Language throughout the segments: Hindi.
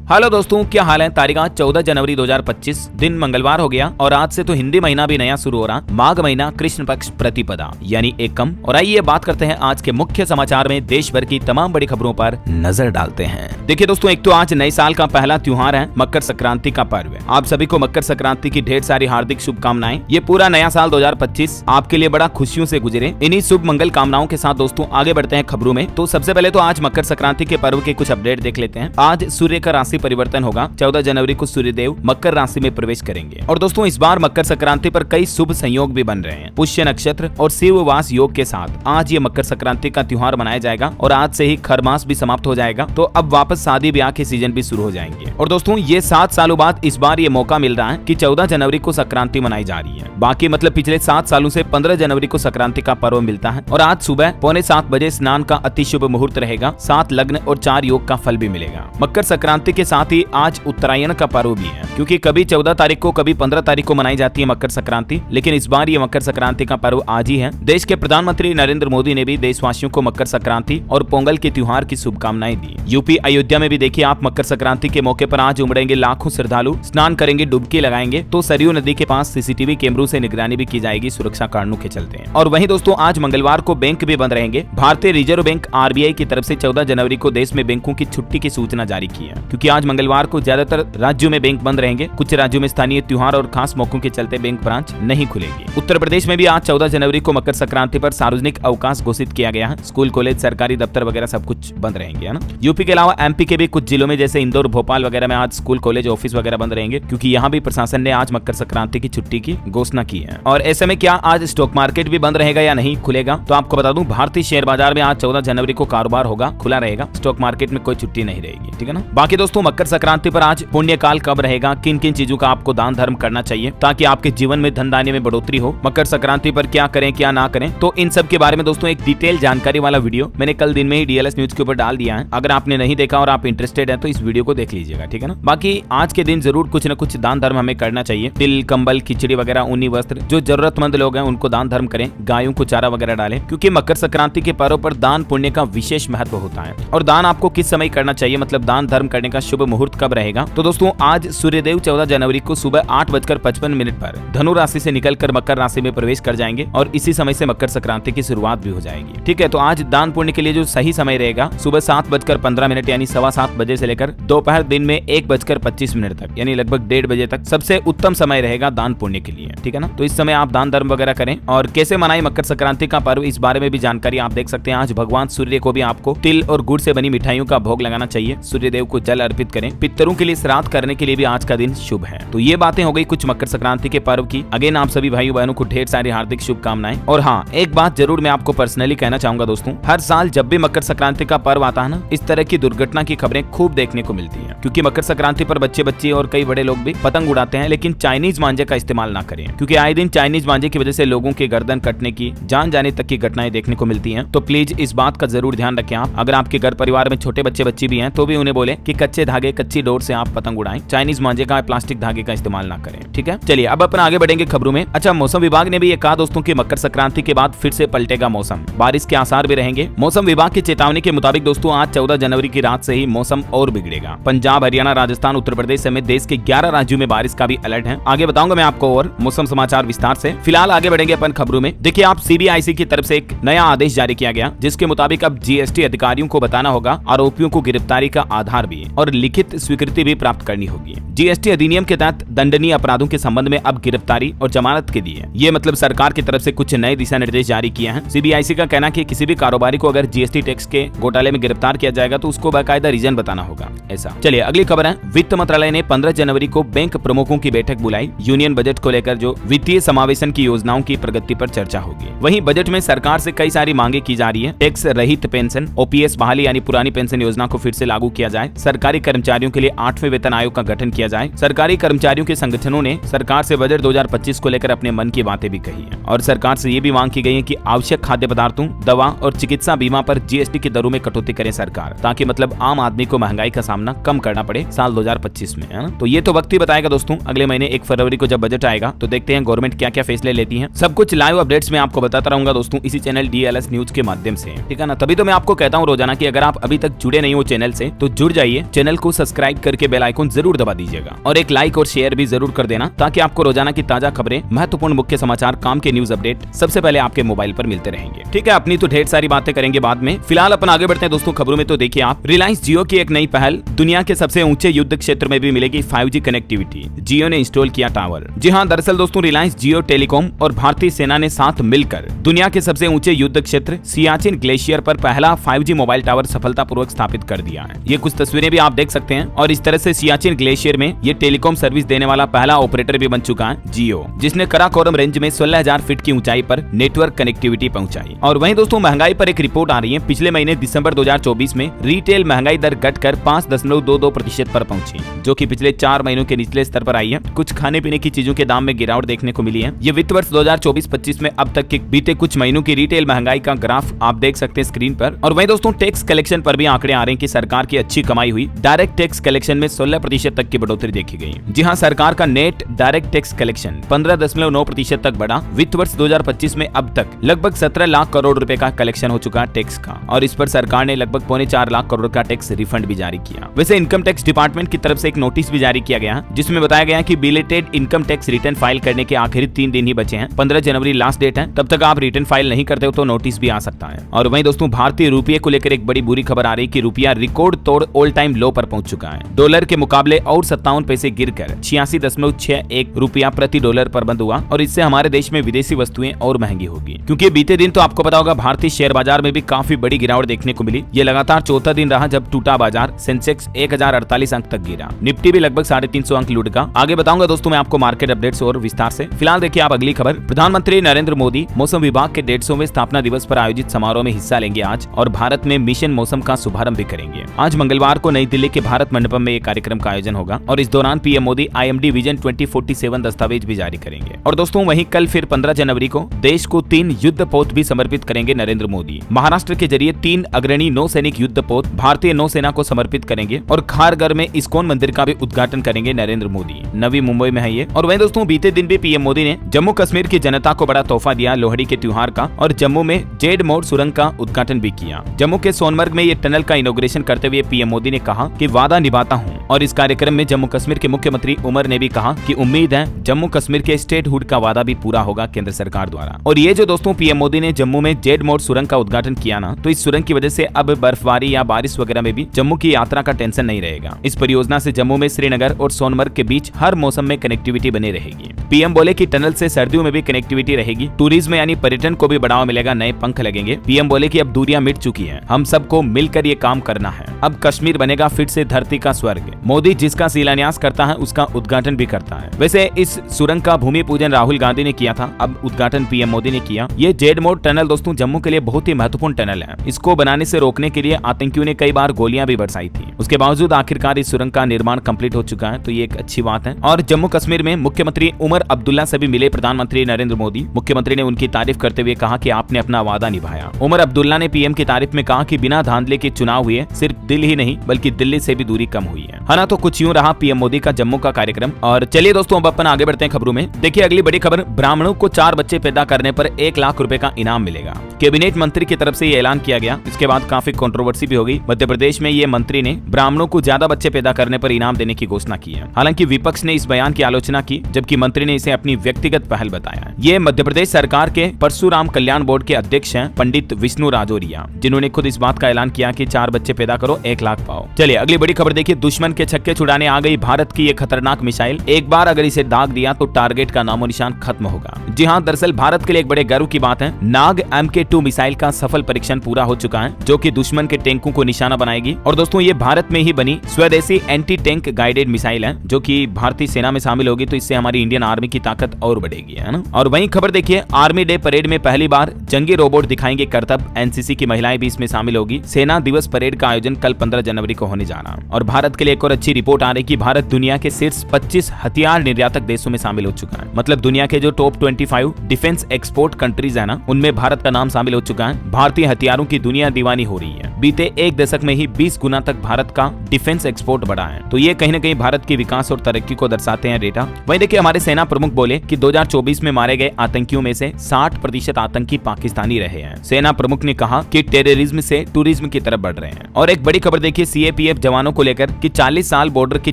हेलो दोस्तों, क्या हाल है। तारीख 14 जनवरी 2025, दिन मंगलवार हो गया और आज से तो हिंदी महीना भी नया शुरू हो रहा। माघ महीना, कृष्ण पक्ष प्रतिपदा यानी एकम। और आइए बात करते हैं आज के मुख्य समाचार में देश भर की तमाम बड़ी खबरों पर नजर डालते हैं। देखिए दोस्तों, एक तो आज नए साल का पहला त्योहार है मकर संक्रांति का पर्व। आप सभी को मकर संक्रांति की ढेर सारी हार्दिक शुभकामनाएं। ये पूरा नया साल 2025 आपके लिए बड़ा खुशियों से गुजरे। इन्हीं शुभ मंगल कामनाओं के साथ दोस्तों आगे बढ़ते हैं खबरों में। तो सबसे पहले तो आज मकर संक्रांति के पर्व के कुछ अपडेट देख लेते हैं। आज सूर्य का राशि परिवर्तन होगा। 14 जनवरी को सूर्यदेव मकर राशि में प्रवेश करेंगे। और दोस्तों इस बार मकर संक्रांति पर कई शुभ संयोग भी बन रहे हैं। पुष्य नक्षत्र और शिववास योग के साथ आज ये मकर संक्रांति का त्योहार मनाया जाएगा और आज से ही खरमास भी समाप्त हो जाएगा। तो अब वापस शादी ब्याह के सीजन भी शुरू हो जाएंगे। और दोस्तों ये 7 सालों बाद इस बार ये मौका मिल रहा है कि 14 जनवरी को संक्रांति मनाई जा रही है। बाकी मतलब पिछले 7 सालों से 15 जनवरी को संक्रांति का पर्व मिलता है। और आज सुबह 6:45 बजे स्नान का अति शुभ मुहूर्त रहेगा। 7 लग्न और 4 योग का फल भी मिलेगा। मकर संक्रांति के साथ ही आज उत्तरायण का पर्व भी है, क्योंकि कभी 14 तारीख को कभी 15 तारीख को मनाई जाती है मकर संक्रांति, लेकिन इस बार ये मकर संक्रांति का पर्व आज ही है। देश के प्रधानमंत्री नरेंद्र मोदी ने भी देशवासियों को मकर संक्रांति और पोंगल के त्योहार की शुभकामनाएं दी। यूपी अयोध्या में भी देखिए आप, मकर संक्रांति के मौके पर आज उमड़ेंगे लाखों श्रद्धालु, स्नान करेंगे, डुबकी लगाएंगे। तो सरयू नदी के पास सीसीटीवी कैमरों से निगरानी भी की जाएगी सुरक्षा कारणों के चलते। और वहीं दोस्तों आज मंगलवार को बैंक भी बंद रहेंगे। भारतीय रिजर्व बैंक आरबीआई की तरफ से 14 जनवरी को देश में बैंकों की छुट्टी की सूचना जारी की है, क्योंकि आज मंगलवार को ज्यादातर राज्यों में बैंक बंद रहेंगे। कुछ राज्यों में स्थानीय त्योहार और खास मौकों के चलते बैंक ब्रांच नहीं खुलेगी। उत्तर प्रदेश में भी आज 14 जनवरी को मकर संक्रांति पर सार्वजनिक अवकाश घोषित किया गया है। स्कूल, कॉलेज, सरकारी दफ्तर वगैरह सब कुछ बंद रहेंगे, है ना। यूपी के अलावा एमपी के भी कुछ जिलों में जैसे इंदौर, भोपाल वगैरह में आज स्कूल, कॉलेज, ऑफिस वगैरह बंद रहेंगे, क्योंकि यहाँ भी प्रशासन ने आज मकर संक्रांति की छुट्टी की घोषणा की है। और ऐसे में क्या आज स्टॉक मार्केट भी बंद रहेगा या नहीं खुलेगा, तो आपको बता दूं भारतीय शेयर बाजार में आज 14 जनवरी को कारोबार होगा, खुला रहेगा। स्टॉक मार्केट में कोई छुट्टी नहीं रहेगी, ठीक है ना। बाकी दोस्तों मकर संक्रांति पर आज पुण्य काल कब रहेगा, किन किन चीजों का आपको दान धर्म करना चाहिए ताकि आपके जीवन में धन धान्य में बढ़ोतरी हो, मकर संक्रांति पर क्या करें क्या ना करें, तो इन सब के बारे में दोस्तों एक डिटेल जानकारी वाला वीडियो मैंने कल दिन में ही डीएलएस न्यूज के ऊपर डाल दिया है। अगर आपने नहीं देखा और आप इंटरेस्टेड हैं तो इस वीडियो को देख लीजिएगा, ठीक है ना। बाकी आज के दिन जरूर कुछ न कुछ दान धर्म हमें करना चाहिए। तिल, कंबल, खिचड़ी वगैरह, ऊनी वस्त्र, जो जरूरतमंद लोग हैं उनको दान धर्म करें। गायों को चारा वगैरह डालें, क्योंकि मकर संक्रांति के पर्व पर दान पुण्य का विशेष महत्व होता है। और दान आपको किस समय करना चाहिए, मतलब दान धर्म करने का शुभ मुहूर्त कब रहेगा, तो दोस्तों आज सूर्यदेव 14 जनवरी को सुबह 8:55 पर धनु राशि से निकलकर मकर राशि में प्रवेश कर जाएंगे और इसी समय से मकर संक्रांति की शुरुआत भी हो जाएगी, ठीक है। तो आज दान पुण्य के लिए जो सही समय रहेगा सुबह 7:15 यानी 7:15 बजे से लेकर दोपहर दिन में 1:25 तक, यानी लगभग 1:30 बजे तक सबसे उत्तम समय रहेगा दान पुण्य के लिए, ठीक है ना। तो इस समय आप दान धर्म वगैरह करें। और कैसे मनाएं मकर संक्रांति का पर्व, इस बारे में भी जानकारी आप देख सकते हैं। आज भगवान सूर्य को भी आपको तिल और गुड़ से बनी मिठाइयों का भोग लगाना चाहिए। सूर्यदेव को जल अर्पित करें। पितरों के लिए श्राद्ध करने के लिए भी आज का दिन शुभ है। तो ये बातें हो गई कुछ मकर संक्रांति के पर्व की। अगेन आप सभी भाइयों बहनों को ढेर सारी हार्दिक शुभकामनाएं। और हाँ, एक बात जरूर मैं आपको पर्सनली कहना चाहूंगा दोस्तों, हर साल जब भी मकर संक्रांति का पर्व आता है ना, इस तरह की दुर्घटना की खबरें खूब देखने को मिलती है, क्योंकि मकर संक्रांति पर बच्चे और कई बड़े लोग भी पतंग उड़ाते हैं। लेकिन चाइनीज मांझे का इस्तेमाल ना करें, क्योंकि आए दिन चाइनीज मांझे की वजह से लोगों के गर्दन कटने की, जान जाने तक की घटनाएं देखने को मिलती हैं। तो प्लीज इस बात का जरूर ध्यान रखें आप। अगर आपके घर परिवार में छोटे बच्चे भी हैं तो भी उन्हें बोले कि कच्चे धागे, कच्ची डोर से आप पतंग उड़ाएं। चाइनीज मांझे का, प्लास्टिक धागे का इस्तेमाल ना करें, ठीक है। चलिए अब अपन आगे बढ़ेंगे खबरों में। अच्छा, मौसम विभाग ने भी ये कहा दोस्तों कि मकर संक्रांति के बाद फिर से पलटेगा मौसम, बारिश के आसार भी रहेंगे। मौसम विभाग की चेतावनी के मुताबिक दोस्तों आज 14 जनवरी की रात से ही मौसम और बिगड़ेगा। पंजाब, हरियाणा, राजस्थान, उत्तर प्रदेश समेत देश के 11 राज्यों में बारिश का भी अलर्ट है। आगे बताऊंगा मैं आपको और मौसम समाचार विस्तार से। फिलहाल आगे बढ़ेंगे अपन खबरों में। देखिए आप, सीबीआईसी की तरफ से एक नया आदेश जारी किया गया, जिसके मुताबिक अब जीएसटी अधिकारियों को बताना होगा आरोपियों को गिरफ्तारी का आधार भी और लिखित स्वीकृति भी प्राप्त करनी होगी। जीएसटी अधिनियम के तहत दंडनीय अपराधों के संबंध में अब गिरफ्तारी और जमानत के लिए ये मतलब सरकार की तरफ से कुछ नए दिशा निर्देश जारी किए हैं। सीबीआईसी का कहना है कि किसी भी कारोबारी को अगर जीएसटी टैक्स के घोटाले में गिरफ्तार किया जाएगा तो उसको बाकायदा रीजन बताना होगा। ऐसा, चलिए अगली खबर है। वित्त मंत्रालय ने 15 जनवरी को बैंक प्रमुखों की बैठक बुलाई। यूनियन बजट को लेकर जो वित्तीय समावेशन की योजनाओं की प्रगति पर चर्चा होगी। वहीं बजट में सरकार से कई सारी मांगे की जा रही है। टैक्स रहित पेंशन, ओपीएस बहाली यानी पुरानी पेंशन योजना को फिर से लागू किया जाए। सरकारी कर्मचारियों के लिए 8वें वेतन आयोग का गठन किया जाए। सरकारी कर्मचारियों के संगठनों ने सरकार से बजट 2025 को लेकर अपने मन की बातें भी कही है। और सरकार से ये भी मांग की गई है कि आवश्यक खाद्य पदार्थों, दवा और चिकित्सा बीमा पर जीएसटी की दरों में कटौती करे सरकार, ताकि मतलब आम आदमी को महंगाई का सामना कम करना पड़े साल 2025 में, है ना। तो ये तो वक्त ही बताएगा दोस्तों। अगले महीने 1 फरवरी को जब बजट आएगा तो देखते हैं गवर्नमेंट क्या क्या फैसले लेती है। सब कुछ लाइव अपडेट्स में आपको बताता रहूंगा दोस्तों इसी चैनल डीएलएस न्यूज के माध्यम से, ठीक है ना। तभी तो मैं आपको कहता हूँ रोजाना कि अगर आप अभी तक जुड़े नहीं हो चैनल से तो जुड़ जाइए। चैनल चैनल को सब्सक्राइब करके बेल आइकन जरूर दबा दीजिएगा और एक लाइक और शेयर भी जरूर कर देना, ताकि आपको रोजाना की ताजा खबरें, महत्वपूर्ण मुख्य समाचार, काम के न्यूज अपडेट सबसे पहले आपके मोबाइल पर मिलते रहेंगे। ठीक है, अपनी तो ढेर सारी बातें करेंगे बाद में, फिलहाल अपन आगे बढ़ते हैं दोस्तों खबरों में। तो देखिए आप, रिलायंस जियो की एक नई पहल, दुनिया के सबसे ऊंचे युद्ध क्षेत्र में भी मिलेगी 5G कनेक्टिविटी, जियो ने इंस्टॉल किया टावर। जी हाँ, दरअसल दोस्तों रिलायंस जियो टेलीकॉम और भारतीय सेना ने साथ मिलकर दुनिया के सबसे ऊंचे युद्ध क्षेत्र सियाचिन ग्लेशियर पर पहला 5G मोबाइल टावर सफलतापूर्वक स्थापित कर दिया है। ये कुछ तस्वीरें भी आप देख सकते हैं। और इस तरह से सियाचिन ग्लेशियर में ये टेलीकॉम सर्विस देने वाला पहला ऑपरेटर भी बन चुका है जियो, जिसने कराकोरम रेंज में 16,000 फीट की ऊंचाई पर नेटवर्क कनेक्टिविटी पहुंचाई। और वहीं दोस्तों महंगाई पर एक रिपोर्ट आ रही है। पिछले महीने दिसंबर 2024 में रिटेल महंगाई दर घटकर 5.22% पर पहुंची, जो कि पिछले 4 महीनों के निचले स्तर पर आई है। कुछ खाने पीने की चीजों के दाम में गिरावट देखने को मिली है। ये वित्त वर्ष 2024-25 में अब तक के बीते कुछ महीनों की रिटेल महंगाई का ग्राफ आप देख सकते हैं स्क्रीन पर। और वहीं दोस्तों टैक्स कलेक्शन पर भी आंकड़े आ रहे हैं कि सरकार की अच्छी कमाई हुई। डायरेक्ट टैक्स कलेक्शन में 16% तक की बढ़ोतरी देखी गई। जी हाँ, सरकार का नेट डायरेक्ट टैक्स कलेक्शन 15.9% तक बढ़ा। वित्त वर्ष 2025 में अब तक लगभग 17 लाख करोड़ रुपए का कलेक्शन हो चुका है टैक्स का, और इस पर सरकार ने लगभग 4.25 लाख करोड़ का टैक्स रिफंड भी जारी किया। वैसे इनकम टैक्स डिपार्टमेंट की तरफ से एक नोटिस भी जारी किया गया, जिसमें बताया गया कि belated income tax return file करने के आखिरी 3 दिन ही बचे हैं। 15 जनवरी लास्ट डेट है, तब तक आप रिटर्न फाइल नहीं करते हो तो नोटिस भी आ सकता है। और वहीं दोस्तों भारतीय रुपये को लेकर एक बड़ी बुरी खबर आ रही कि रुपया रिकॉर्ड तोड़ ऑल टाइम लो पर पहुंच चुका है। डॉलर के मुकाबले और 57 पैसे गिरकर 86.61 रुपया प्रति डॉलर पर बंद हुआ। और इससे हमारे देश में विदेशी वस्तुएं और महंगी होगी, क्योंकि बीते दिन तो आपको पता होगा भारतीय शेयर बाजार में भी काफी बड़ी गिरावट देखने को मिली। ये लगातार चौथा दिन रहा जब टूटा बाजार। सेंसेक्स 1048 अंक तक गिरा, निफ्टी भी लगभग 350 अंक लुढ़का। आगे बताऊंगा दोस्तों मैं आपको मार्केट अपडेट्स और विस्तार से। फिलहाल देखिए आप अगली खबर, प्रधानमंत्री नरेंद्र मोदी मौसम विभाग के 150वें स्थापना दिवस पर आयोजित समारोह में हिस्सा लेंगे आज, और भारत में मिशन मौसम का शुभारंभ भी करेंगे। आज मंगलवार को नई दिल्ली के भारत मंडपम में एक कार्यक्रम का आयोजन होगा, और इस दौरान पीएम मोदी IMD विजन 2047 दस्तावेज भी जारी करेंगे। और दोस्तों वहीं कल फिर 15 जनवरी को देश को 3 युद्ध पोत भी समर्पित करेंगे नरेंद्र मोदी। महाराष्ट्र के जरिए 3 अग्रणी नौसैनिक युद्ध पोत भारतीय नौसेना को समर्पित करेंगे, और खारगर में इस्कॉन मंदिर का भी उद्घाटन करेंगे नरेंद्र मोदी। नवी मुंबई में है ये। और वहीं दोस्तों बीते दिन भी पीएम मोदी ने जम्मू कश्मीर की जनता को बड़ा तोहफा दिया लोहड़ी के त्योहार का, और जम्मू में जेड मोड़ सुरंग का उद्घाटन भी किया। जम्मू के सोनमर्ग में ये टनल का इनॉग्रेशन करते हुए पीएम मोदी ने कहा कि वादा निभाता हूं। और इस कार्यक्रम में जम्मू कश्मीर के मुख्यमंत्री उमर ने भी कहा कि उम्मीद है जम्मू कश्मीर के स्टेटहुड का वादा भी पूरा होगा केंद्र सरकार द्वारा। और ये जो दोस्तों पीएम मोदी ने जम्मू में जेड मोड़ सुरंग का उद्घाटन किया ना, तो इस सुरंग की वजह से अब बर्फबारी या बारिश वगैरह में भी जम्मू की यात्रा का टेंशन नहीं रहेगा। इस परियोजना से जम्मू में श्रीनगर और सोनमर्ग के बीच हर मौसम में कनेक्टिविटी बनी रहेगी। पीएम बोले कि टनल से सर्दियों में भी कनेक्टिविटी रहेगी। टूरिज्म यानी पर्यटन को भी बढ़ावा मिलेगा, नए पंख लगेंगे। पीएम बोले कि अब दूरियां मिट चुकी हैं, हम सबको मिलकर ये काम करना है। अब कश्मीर बनेगा फिर से धरती का स्वर्ग। मोदी जिसका शिलान्यास करता है उसका उद्घाटन भी करता है। वैसे इस सुरंग का भूमि पूजन राहुल गांधी ने किया था, अब उद्घाटन पीएम मोदी ने किया। ये जेड मोड़ टनल दोस्तों जम्मू के लिए बहुत ही महत्वपूर्ण टनल है। इसको बनाने से रोकने के लिए आतंकियों ने कई बार गोलियां भी बरसाई थी। उसके बावजूद आखिरकार इस सुरंग का निर्माण कंप्लीट हो चुका है, तो ये एक अच्छी बात है। और जम्मू कश्मीर में मुख्यमंत्री उमर अब्दुल्ला से भी मिले प्रधानमंत्री नरेंद्र मोदी। मुख्यमंत्री ने उनकी तारीफ करते हुए कहा कि आपने अपना वादा निभाया। उमर अब्दुल्ला ने पीएम की तारीफ में कहा कि बिना धांधले के चुनाव हुए, सिर्फ दिल ही नहीं बल्कि दिल्ली से भी दूरी कम हुई है ना। तो कुछ यूं रहा पीएम मोदी का जम्मू का कार्यक्रम। और चलिए दोस्तों अब अपन आगे बढ़ते हैं खबरों में। देखिए अगली बड़ी खबर, ब्राह्मणों को 4 बच्चे पैदा करने पर 1 लाख रुपए का इनाम मिलेगा। कैबिनेट मंत्री की तरफ से ये ऐलान किया गया। इसके बाद काफी कंट्रोवर्सी भी हो गई। मध्य प्रदेश में ये मंत्री ने ब्राह्मणों को ज्यादा बच्चे पैदा करने पर इनाम देने की घोषणा की है। हालांकि विपक्ष ने इस बयान की आलोचना की, जबकि मंत्री ने इसे अपनी व्यक्तिगत पहल बताया। ये मध्य प्रदेश सरकार के परशुराम कल्याण बोर्ड के अध्यक्ष हैं पंडित विष्णु राजौरिया, जिन्होंने खुद इस बात का ऐलान किया कि 4 बच्चे पैदा करो 1 लाख पाओ। चलिए अगली बड़ी खबर देखिए, दुश्मन के छक्के छुड़ाने आ गई भारत की ये खतरनाक मिसाइल। एक बार अगर इसे दाग दिया तो टारगेट का नामो निशान खत्म होगा। जी हाँ, दरअसल भारत के लिए एक बड़े गर्व की बात है। नाग MK2 मिसाइल का सफल परीक्षण पूरा हो चुका है, जो कि दुश्मन के टैंकों को निशाना बनाएगी। और दोस्तों ये भारत में ही बनी स्वदेशी एंटी टैंक गाइडेड मिसाइल है, जो कि भारतीय सेना में शामिल होगी, तो इससे हमारी इंडियन आर्मी की ताकत और बढ़ेगी, है ना। और वहीं खबर देखिए, आर्मी डे परेड में पहली बार जंगी रोबोट दिखाएंगे करतब। NCC की महिलाएं भी इसमें शामिल होगी। सेना दिवस परेड का आयोजन कल 15 जनवरी को होने जा रहा है। और भारत के लिए एक एक और अच्छी रिपोर्ट आ रही कि भारत दुनिया के शीर्ष 25 हथियार निर्यातक देशों में शामिल हो चुका है। मतलब दुनिया के जो टॉप 25 डिफेंस एक्सपोर्ट कंट्रीज है ना, उनमें भारत का नाम शामिल हो चुका है। भारतीय हथियारों की दुनिया दीवानी हो रही है। बीते एक दशक में ही 20 गुना तक भारत का डिफेंस एक्सपोर्ट बढ़ा है। तो ये कहीं न कहीं भारत की विकास और तरक्की को दर्शाते हैं डेटा। वहीं देखिए हमारे सेना प्रमुख बोले कि 2024 में मारे गए आतंकियों में से 60% आतंकी पाकिस्तानी रहे हैं। सेना प्रमुख ने कहा कि टेररिज्म से टूरिज्म की तरफ बढ़ रहे हैं। और एक बड़ी खबर देखिए सीएपीएफ जवानों को लेकर कि 40 साल बॉर्डर की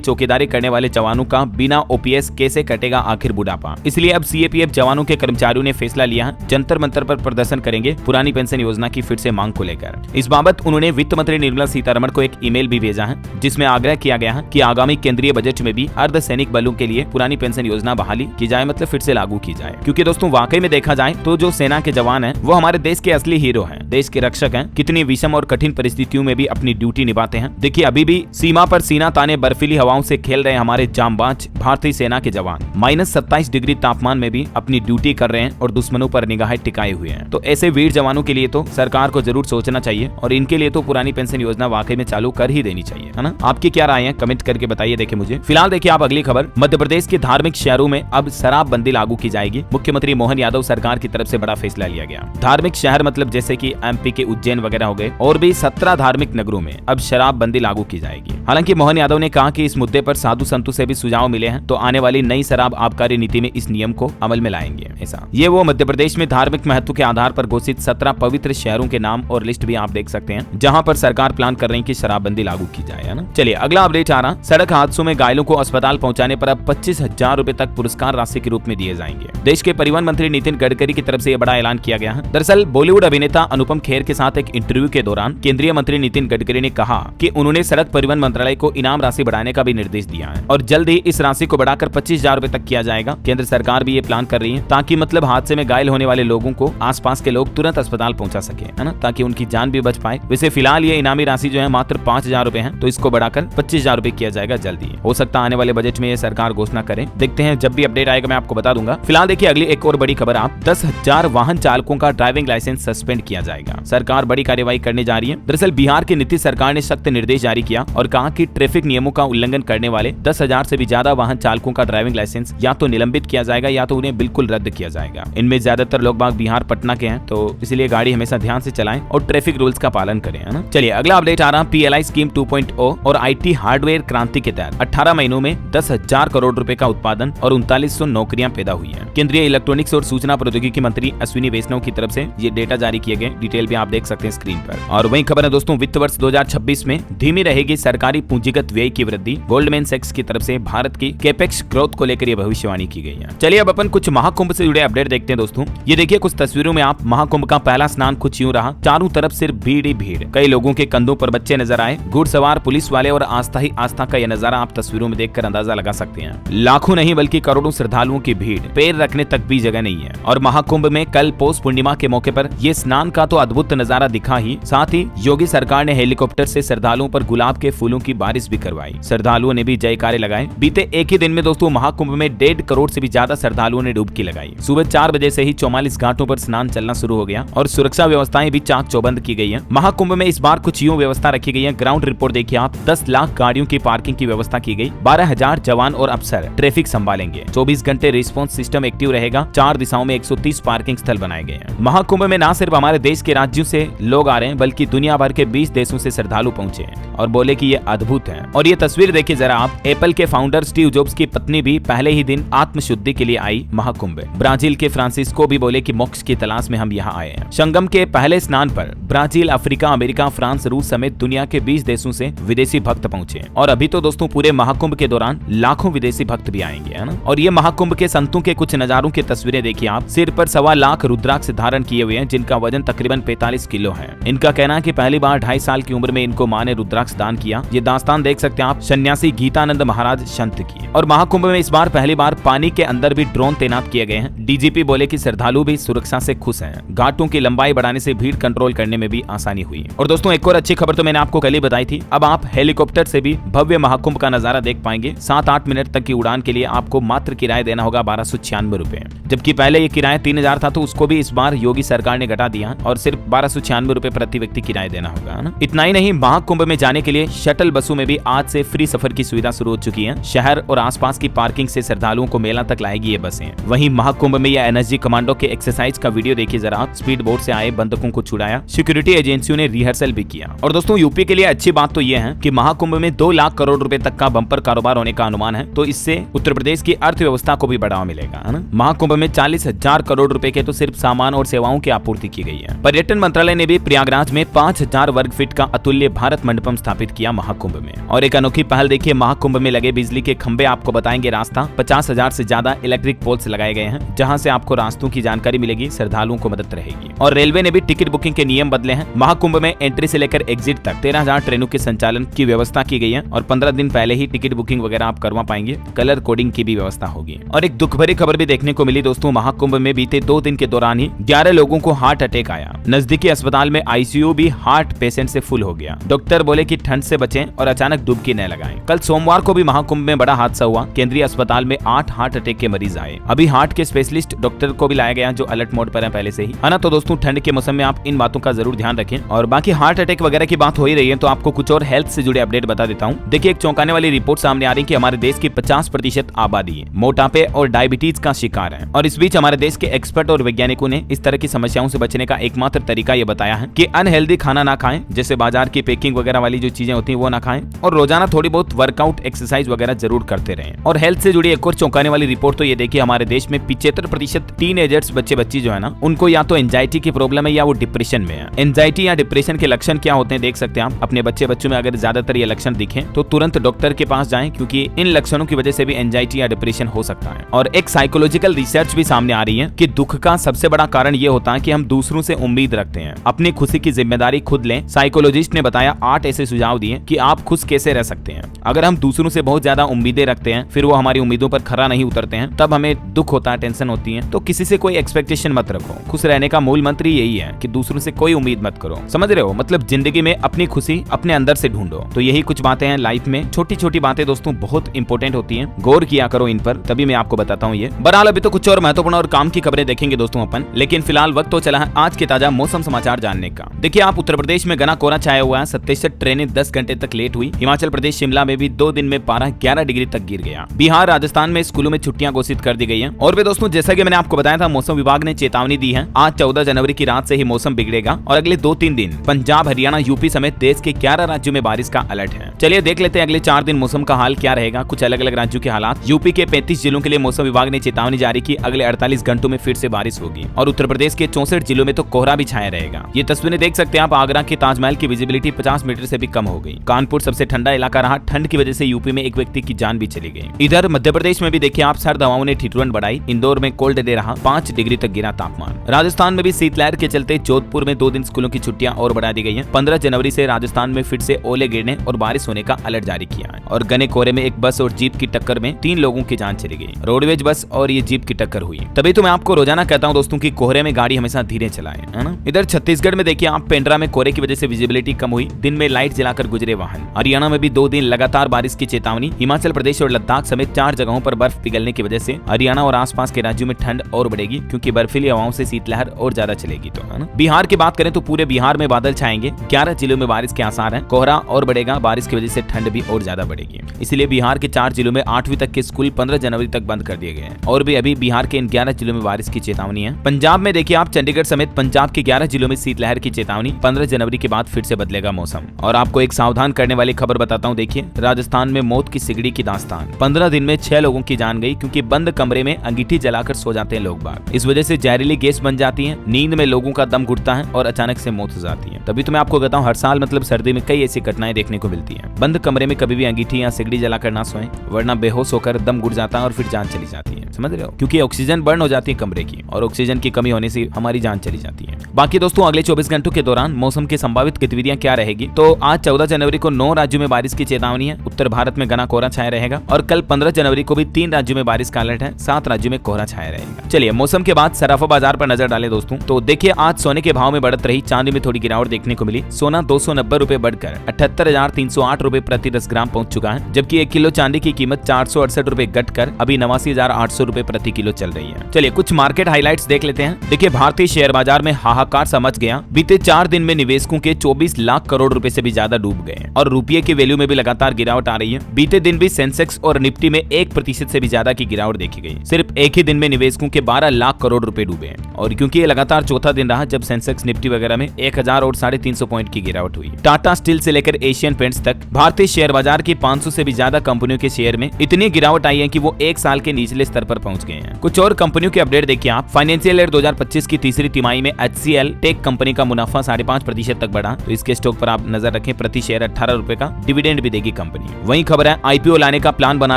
चौकीदारी करने वाले जवानों का बिना ओपीएस कैसे कटेगा आखिर बुढ़ापा। इसलिए अब सीएपीएफ जवानों के कर्मचारियों ने फैसला लिया है, जंतर मंतर पर प्रदर्शन करेंगे पुरानी पेंशन योजना की फिर से मांग को लेकर। इस बाबत उन्होंने वित्त मंत्री निर्मला सीतारमण को एक ईमेल भी भेजा है, जिसमें आग्रह किया गया है कि आगामी केंद्रीय बजट में भी अर्धसैनिक बलों के लिए पुरानी पेंशन योजना बहाली की जाए, मतलब फिर से लागू की जाए। क्योंकि दोस्तों वाकई में देखा जाए तो जो सेना के जवान हैं वो हमारे देश के असली हीरो हैं, देश के रक्षक हैं। कितनी विषम और कठिन परिस्थितियों में भी अपनी ड्यूटी निभाते हैं। देखिए अभी भी सीमा पर सीना ताने बर्फीली हवाओं से खेल रहे हमारे जांबाज भारतीय सेना के जवान -27 डिग्री तापमान में भी अपनी ड्यूटी कर रहे हैं और दुश्मनों पर निगाहें टिकाए हुए हैं। तो ऐसे वीर जवानों के लिए तो सरकार को जरूर सोचना चाहिए और इनके लिए तो पुरानी पेंशन योजना वाकई में चालू कर ही देनी चाहिए, है ना। आपकी क्या राय है कमेंट करके बताइए। देखिए मुझे फिलहाल देखिए आप अगली खबर, मध्य प्रदेश के धार्मिक शहरों में अब शराबबंदी लागू की जाएगी। मुख्यमंत्री मोहन यादव सरकार की तरफ से बड़ा फैसला लिया गया। धार्मिक शहर मतलब जैसे कि एमपी के उज्जैन वगैरह हो गए और भी 17 धार्मिक नगरों में अब शराबबंदी लागू की जाएगी। हालांकि मोहन यादव ने कहा कि इस मुद्दे पर साधु संतों से भी सुझाव मिले हैं, तो आने वाली नई शराब आबकारी नीति में इस नियम को अमल में लाएंगे। ऐसा ये वो मध्य प्रदेश में धार्मिक महत्व के आधार पर घोषित 17 पवित्र शहरों के नाम और लिस्ट भी आप देख सकते हैं, जहां पर सरकार प्लान कर रही है कि शराबबंदी लागू की जाए, है ना। चलिए अगला अपडेट आ रहा, सड़क हादसों में घायलों को अस्पताल पहुंचाने पर अब 25,000 रुपए तक पुरस्कार राशि के रूप में दिए जाएंगे। देश के परिवहन मंत्री नितिन गडकरी की तरफ से यह बड़ा ऐलान किया गया है। दरअसल बॉलीवुड अभिनेता अनुपम खेर के साथ एक इंटरव्यू के दौरान केंद्रीय मंत्री नितिन गडकरी ने कहा कि उन्होंने सड़क परिवहन मंत्रालय को इनाम राशि बढ़ाने का भी निर्देश दिया है और जल्द ही इस राशि को बढ़ाकर 25,000 रुपए तक किया जाएगा। केंद्र सरकार भी ये प्लान कर रही है ताकि मतलब हादसे में घायल होने वाले लोगों को आसपास के लोग तुरंत अस्पताल पहुंचा सके, है ना, ताकि उनकी जान भी बच पाए। वैसे फिलहाल ये इनामी राशि जो है मात्र 5,000 रुपए है, तो इसको बढ़ाकर 25,000 रुपए किया जाएगा जल्दी। हो सकता है आने वाले बजट में ये सरकार घोषणा करे, देखते हैं। जब भी अपडेट आएगा मैं आपको बता दूंगा। फिलहाल देखिए अगली एक और बड़ी खबर, आप 10,000 वाहन चालकों का ड्राइविंग लाइसेंस सस्पेंड किया जाएगा। सरकार बड़ी कार्रवाई करने जा रही है। दरअसल बिहार की नीतीश सरकार ने सख्त निर्देश जारी किया और कहा कि ट्रैफिक नियमों का उल्लंघन करने वाले 10,000 से भी ज्यादा वाहन चालकों का ड्राइविंग लाइसेंस या तो निलंबित किया जाएगा या तो उन्हें बिल्कुल रद्द किया जाएगा। इनमें ज्यादातर लोग बाग बिहार पटना के हैं, तो इसलिए गाड़ी हमेशा ध्यान से चलाएं और ट्रैफिक रूल्स का पालन करें, है ना। चलिए अगला अपडेट आ रहा, PLI स्कीम 2.0 और IT हार्डवेयर क्रांति के तहत 18 महीनों में 10,000 करोड़ रुपए का उत्पादन और 3900 नौकरियां पैदा हुई है। केंद्रीय इलेक्ट्रॉनिक्स और सूचना प्रौद्योगिकी मंत्री अश्विनी वैष्णव की तरफ से ये डेटा जारी किए गए। डिटेल भी आप देख सकते हैं स्क्रीन पर। और वही खबर है दोस्तों, वित्त वर्ष 2026 में धीमी रहेगी सरकारी पूंजीगत व्यय की वृद्धि। गोल्डमैन सैक्स की तरफ से भारत की कैपेक्स ग्रोथ को लेकर यह भविष्यवाणी की गई है। चलिए अब अपन कुछ महाकुंभ से जुड़े अपडेट देखते हैं दोस्तों। ये देखिए कुछ तस्वीरों में आप महाकुंभ का पहला स्नान कुछ यूं रहा, चारों तरफ सिर्फ भीड़ ही भीड़। कई लोगों के कंधों पर बच्चे नजर आए, घुड़सवार, पुलिस वाले और आस्था ही आस्था का यह नजारा आप तस्वीरों में देखकर अंदाजा लगा सकते हैं। लाखों नहीं बल्कि करोड़ों श्रद्धालुओं की भीड़, पैर रखने तक भी जगह नहीं है। और महाकुंभ में कल पौष पूर्णिमा के मौके पर ये स्नान का तो अद्भुत नजारा दिखा ही, साथ ही योगी सरकार ने हेलीकॉप्टर से श्रद्धालुओं पर गुलाब के फूलों की बारिश भी करवाई। श्रद्धालुओं ने भी जयकारे लगाए। बीते एक ही दिन में दोस्तों महाकुंभ में 1.5 करोड़ से भी ज्यादा श्रद्धालुओं ने डुबकी लगाई। सुबह 4 बजे से ही 44 घाटों पर स्नान चलना शुरू हो गया और सुरक्षा व्यवस्थाएं भी चाक चौबंद की गई है। महाकुंभ में इस बार कुछ यूं व्यवस्था रखी गई है। ग्राउंड रिपोर्ट देखिए आप, 10 लाख गाड़ियों की पार्किंग की व्यवस्था की गई। 12,000 जवान और अफसर ट्रैफिक संभालेंगे। 24 घंटे रिस्पॉन्स सिस्टम एक्टिव रहेगा। 4 दिशाओं में 130 पार्किंग स्थल बनाए गए हैं। महाकुंभ में न सिर्फ हमारे देश के राज्यों से लोग आ रहे हैं बल्कि दुनिया भर के 20 देशों से श्रद्धालु पहुंचे हैं और बोले कि ये अद्भुत है। और ये तस्वीर देखिए जरा आप, एप्पल के फाउंडर स्टीव जॉब्स की पत्नी भी पहले ही दिन आत्मशुद्धि के लिए आई महाकुंभ। ब्राजील के फ्रांसिस्को भी बोले कि मोक्ष की तलाश में हम यहाँ आए हैं। संगम के पहले स्नान पर ब्राजील, अफ्रीका, अमेरिका, फ्रांस, रूस समेत दुनिया के 20 देशों से विदेशी भक्त पहुंचे। और अभी तो दोस्तों पूरे महाकुंभ के दौरान लाखों विदेशी भक्त भी आएंगे, है ना। और ये महाकुंभ के संतों के कुछ नजारों की तस्वीरें देखिए आप। सिर पर 1.25 लाख रुद्राक्ष धारण किए हुए हैं, जिनका वजन तकरीबन 45 किलो है। इनका कहना है कि पहली बार 2.5 साल की उम्र में इनको मां ने रुद्राक्ष दान किया। ये दास्तान देख सकते हैं आप, सन्यासी गीतानंद महाराज संत की। और महाकुंभ में इस बार पहली बार पानी के अंदर भी ड्रोन तैनात किए गए हैं। डीजीपी बोले कि श्रद्धालु भी सुरक्षा से खुश हैं। घाटों की लंबाई बढ़ाने से भीड़ कंट्रोल करने में भी आसानी हुई। और दोस्तों एक और अच्छी खबर तो मैंने आपको कल ही बताई थी, अब आप हेलीकॉप्टर से भी भव्य महाकुंभ का नजारा देख पाएंगे। 7-8 मिनट तक की उड़ान के लिए आपको मात्र किराया देना होगा 1296 रुपए, जबकि पहले ये किराया 3000 था, तो उसको भी इस बार योगी सरकार ने घटा दिया और सिर्फ 1296 रुपए प्रति व्यक्ति किराया देना होगा, है ना। इतना ही नहीं, महाकुंभ में जाने के लिए शटल बसों में भी आज से फ्री सफर की सुविधा शुरू हो चुकी है। शहर और आसपास की पार्किंग से श्रद्धालुओं को मेला तक लाएगी ये बसें। वहीं महाकुंभ में यह एनएसजी कमांडो के एक्सरसाइज का वीडियो देखिए जरा। स्पीड बोट से आए बंधकों को छुड़ाया, सिक्योरिटी एजेंसियों ने रिहर्सल भी किया। और दोस्तों यूपी के लिए अच्छी बात तो यह है कि महाकुंभ में 2 लाख करोड़ रुपए तक का बम्पर कारोबार होने का अनुमान है, तो इससे उत्तर प्रदेश की अर्थव्यवस्था को भी बढ़ावा मिलेगा, है ना। महाकुंभ में 40,000 करोड़ रुपए के तो सिर्फ सामान और सेवाओं की आपूर्ति की गई है। पर्यटन मंत्रालय ने भी प्रयागराज में 5,000 वर्ग फीट का अतुल्य भारत मंडपम स्थापित किया महाकुंभ में। और एक अनोखी पहल देखिए, महाकुंभ में लगे बिजली के खंभे आपको बताएंगे रास्ता। 50,000 से ज्यादा इलेक्ट्रिक पोल्स लगाए गए हैं, जहां से आपको रास्तों की जानकारी मिलेगी, श्रद्धालुओं को मदद रहेगी। और रेलवे ने भी टिकट बुकिंग के नियम बदले हैं। महाकुंभ में एंट्री से लेकर एग्जिट तक 13,000 ट्रेनों के संचालन की व्यवस्था की गई है और 15 दिन पहले ही टिकट बुकिंग वगैरह आप करवा पाएंगे। कलर कोडिंग की भी व्यवस्था होगी। और एक दुख भरी खबर भी देखने को मिली दोस्तों, महाकुंभ में बीते 2 दिन के दौरान ही 11 लोगों को हार्ट अटैक आया। नजदीकी अस्पताल में आईसीयू भी हार्ट पेशेंट से फुल हो गया। डॉक्टर बोले कि ठंड से बचें और अचानक डुबकी न लगाएं। कल सोमवार को भी महाकुंभ में बड़ा हादसा हुआ। केंद्रीय अस्पताल में 8 हार्ट अटैक के मरीज आए। अभी हार्ट के स्पेशलिस्ट डॉक्टर को भी लाया गया जो अलर्ट मोड पर है पहले से ही, है ना। तो दोस्तों ठंड के मौसम में आप इन बातों का जरूर ध्यान रखें। और बाकी हार्ट अटैक वगैरह की बात हो ही रही है तो आपको कुछ और हेल्थ से जुड़े अपडेट बता देता हूँ। देखिए एक चौंकाने वाली रिपोर्ट सामने आ रही है कि हमारे देश की 50% आबादी मोटापे और डायबिटीज का शिकार है। और इस बीच हमारे देश के एक्सपर्ट और वैज्ञानिकों ने इस तरह की समस्याओं से बचने का एकमात्र तरीका ये बताया है कि अनहेल्दी खाना ना खाएं, जैसे बाजार की पैकिंग वगैरह वाली जो चीजें होती हैं वो ना खाएं, और रोजाना थोड़ी बहुत वर्कआउट एक्सरसाइज वगैरह जरूर करते रहें। और हेल्थ से जुड़ी एक और चौंकाने वाली रिपोर्ट तो ये देखिए, हमारे देश में 75% टीनएजर्स बच्चे बच्ची जो है ना, उनको या तो एंजाइटी की प्रॉब्लम है या वो डिप्रेशन में है। एंजाइटी या डिप्रेशन के लक्षण क्या होते हैं देख सकते हैं आप अपने बच्चे बच्चों में। अगर ज्यादातर ये लक्षण दिखें तो तुरंत डॉक्टर के पास जाएं, क्योंकि इन लक्षणों की वजह से भी एंजाइटी या डिप्रेशन हो सकता है। और एक साइकोलॉजिकल रिसर्च भी सामने आ रही है कि दुख का सबसे बड़ा कारण ये होता है कि हम दूसरों से उम्मीद रखते हैं। अपनी खुशी की जिम्मेदारी खुद लें। साइकोलॉजिस्ट ने बताया 8 ऐसे सुझाव दिए कि आप खुश कैसे रह सकते हैं। अगर हम दूसरों से बहुत ज्यादा उम्मीदें रखते हैं, फिर वो हमारी उम्मीदों पर खरा नहीं उतरते हैं, तब हमें दुख होता है, टेंशन होती है। तो किसी से कोई एक्सपेक्टेशन मत रखो। खुश रहने का मूल मंत्र यही है कि दूसरों से कोई उम्मीद मत करो। समझ रहे हो, मतलब जिंदगी में अपनी खुशी अपने अंदर से ढूंढो। तो यही कुछ बातें हैं लाइफ में। छोटी छोटी बातें दोस्तों बहुत इंपॉर्टेंट होती हैं, गौर किया करो इन पर, तभी मैं आपको बताता हूँ ये। बहरहाल अभी तो कुछ और महत्वपूर्ण और काम की खबरें देखेंगे दोस्तों अपन, लेकिन फिलहाल वक्त तो चला है आज के ताजा मौसम समाचार जानने का। देखिए आप उत्तर प्रदेश में घना कोहरा छाया हुआ है। 27 ट्रेनें 10 घंटे तक लेट हुई। हिमाचल प्रदेश शिमला में भी 2 दिन में पारा 11 डिग्री तक गिर गया। बिहार राजस्थान में स्कूलों में छुट्टियां घोषित कर दी गई हैं। और भी दोस्तों जैसा कि मैंने आपको बताया था, मौसम विभाग ने चेतावनी दी है। आज 14 जनवरी की रात से ही मौसम बिगड़ेगा और अगले 2-3 दिन पंजाब, हरियाणा, यूपी समेत देश के 11 राज्यों में बारिश का अलर्ट है। चलिए देख लेते हैं अगले 4 दिन मौसम का हाल क्या रहेगा। कुछ अलग अलग राज्यों के हालात। यूपी के 35 जिलों के लिए मौसम विभाग ने चेतावनी जारी की। अगले 48 घंटों में फिर से बारिश होगी। और उत्तर प्रदेश के 64 जिलों में तो कोहरा भी छाया रहेगा। ये तस्वीरें देख सकते हैं आप। आगरा के ताजमहल की विजिबिलिटी 50 मीटर से भी कम हो गई। कानपुर सबसे ठंडा इलाका रहा। ठंड की वजह से यूपी में एक व्यक्ति की जान भी चली गई। इधर मध्य प्रदेश में भी देखिए आप, सर्द हवाओं ने ठिठुरन बढ़ाई। इंदौर में कोल्ड डे रहा, 5 डिग्री तक गिरा तापमान। राजस्थान में भी शीतलहर के चलते जोधपुर में 2 दिन स्कूलों की छुट्टियां और बढ़ा दी गई हैं। 15 जनवरी से राजस्थान में फिर से ओले गिरने और बारिश होने का अलर्ट जारी किया है। और घने कोहरे में एक बस और जीप की टक्कर में 3 लोगों की जान चली गई। रोडवेज बस और ये जीप की टक्कर हुई। तभी तो मैं आपको रोजाना कहता हूं दोस्तों कि कोहरे में गाड़ी हमेशा धीरे चलाएं, है ना। इधर छत्तीसगढ़ में देखिए आप, पेंड्रा में कोहरे की वजह से विजिबिलिटी कम हुई। दिन में लाइट जलाकर गुजरे वाहन। हरियाणा में भी 2 दिन लगातार बारिश की चेतावनी। हिमाचल प्रदेश और लद्दाख समेत 4 जगहों पर बर्फ पिघलने की वजह से हरियाणा और आसपास के राज्यों में ठंड और बढ़ेगी, क्योंकि बर्फीली हवाओं से शीतलहर और ज्यादा चलेगी। तो है ना। बिहार की बात करें तो पूरे बिहार में बादल छाएंगे। 11 जिलों में बारिश के आसार हैं। कोहरा और बढ़ेगा, बारिश की वजह से ठंड भी और ज्यादा बढ़ेगी। इसलिए बिहार के 4 जिलों में 8वीं तक के स्कूल 15 जनवरी तक बंद कर दिए गए हैं। और भी अभी बिहार के इन 11 जिलों में बारिश की चेतावनी है। पंजाब में देखिए आप, चंडीगढ़ समेत पंजाब के 11 जिलों में शीतलहर की चेतावनी। 15 जनवरी के बाद फिर से बदलेगा मौसम। और आपको एक सावधान करने वाली खबर बताता हूँ। देखिए राजस्थान में मौत की सिगड़ी की दास्तान। 15 दिन में 6 लोगों की जान गई, क्योंकि बंद कमरे में अंगीठी जलाकर सो जाते हैं लोग बाग। इस वजह से जहरीली गैस बन जाती है। नींद में लोगों का दम घुटता है और अचानक से मौत हो जाती है। तभी तो मैं आपको कहता हूँ, हर साल मतलब सर्दी में कई ऐसी घटनाएं देखने को मिलती है। बंद कमरे में कभी भी अंगीठी या सिगड़ी जलाकर ना सोएं, वरना बेहोश होकर दम घुट जाता है और फिर जान चली जाती है। समझ रहे हो, क्योंकि ऑक्सीजन बर्न हो जाती है कमरे की, और ऑक्सीजन की कमी होने से हमारी जान चली जाती है। बाकी दोस्तों अगले 24 घंटों के दौरान मौसम की संभावित गतिविधियां क्या रहेगी। तो आज 14 जनवरी को 9 राज्यों में बारिश की चेतावनी है। उत्तर भारत में घना कोहरा छाया रहेगा। और कल 15 जनवरी को भी 3 राज्यों में बारिश का अलर्ट है। 7 राज्यों में कोहरा छाया रहेगा। चलिए मौसम के बाद सराफा बाजार पर नजर डालें दोस्तों। तो देखिए आज सोने के भाव में बढ़त रही। चांदी में थोड़ी गिरावट देखने को मिली। सोना 290 रुपए बढ़कर 78,308 रुपए प्रति 10 ग्राम पहुंच चुका है, जबकि 1 किलो चांदी की कीमत 468 रुपए घटकर अभी 89,800 रुपए प्रति किलो चल रही है। चलिए कुछ मार्केट हाइलाइट्स देख लेते हैं। देखिए भारतीय शेयर बाजार में हाहाकार सा मच गया। बीते 4 दिन में निवेशकों के 24 लाख करोड़ रुपए से भी ज्यादा डूब गए और रुपये की वैल्यू में भी लगातार गिरावट आ रही है। बीते दिन भी सेंसेक्स और निफ्टी में 1% से भी ज्यादा की गिरावट देखी गई। सिर्फ एक ही दिन में निवेशकों के 12 लाख करोड़ रुपए डूबे हैं और क्योंकि ये लगातार चौथा दिन रहा जब सेंसेक्स निफ्टी वगैरह में 1000 और 350 पॉइंट की गिरावट हुई। टाटा स्टील से लेकर एशियन पेंट्स तक भारतीय शेयर बाजार की 500 से भी ज्यादा कंपनियों के शेयर में इतनी गिरावट आई है कि वो एक साल के निचले स्तर पर पहुंच गए हैं। कुछ और कंपनियों के अपडेट देखिए आप। फाइनेंशियल ईयर 2025 की तीसरी तिमाही में HCL टेक कंपनी का मुनाफा 5.5% तक बढ़ा, तो इसके स्टॉक पर आप नजर रखें। प्रति शेयर 18 रुपए का डिविडेंड भी देगी कंपनी। वहीं खबर है IPO लाने का प्लान बना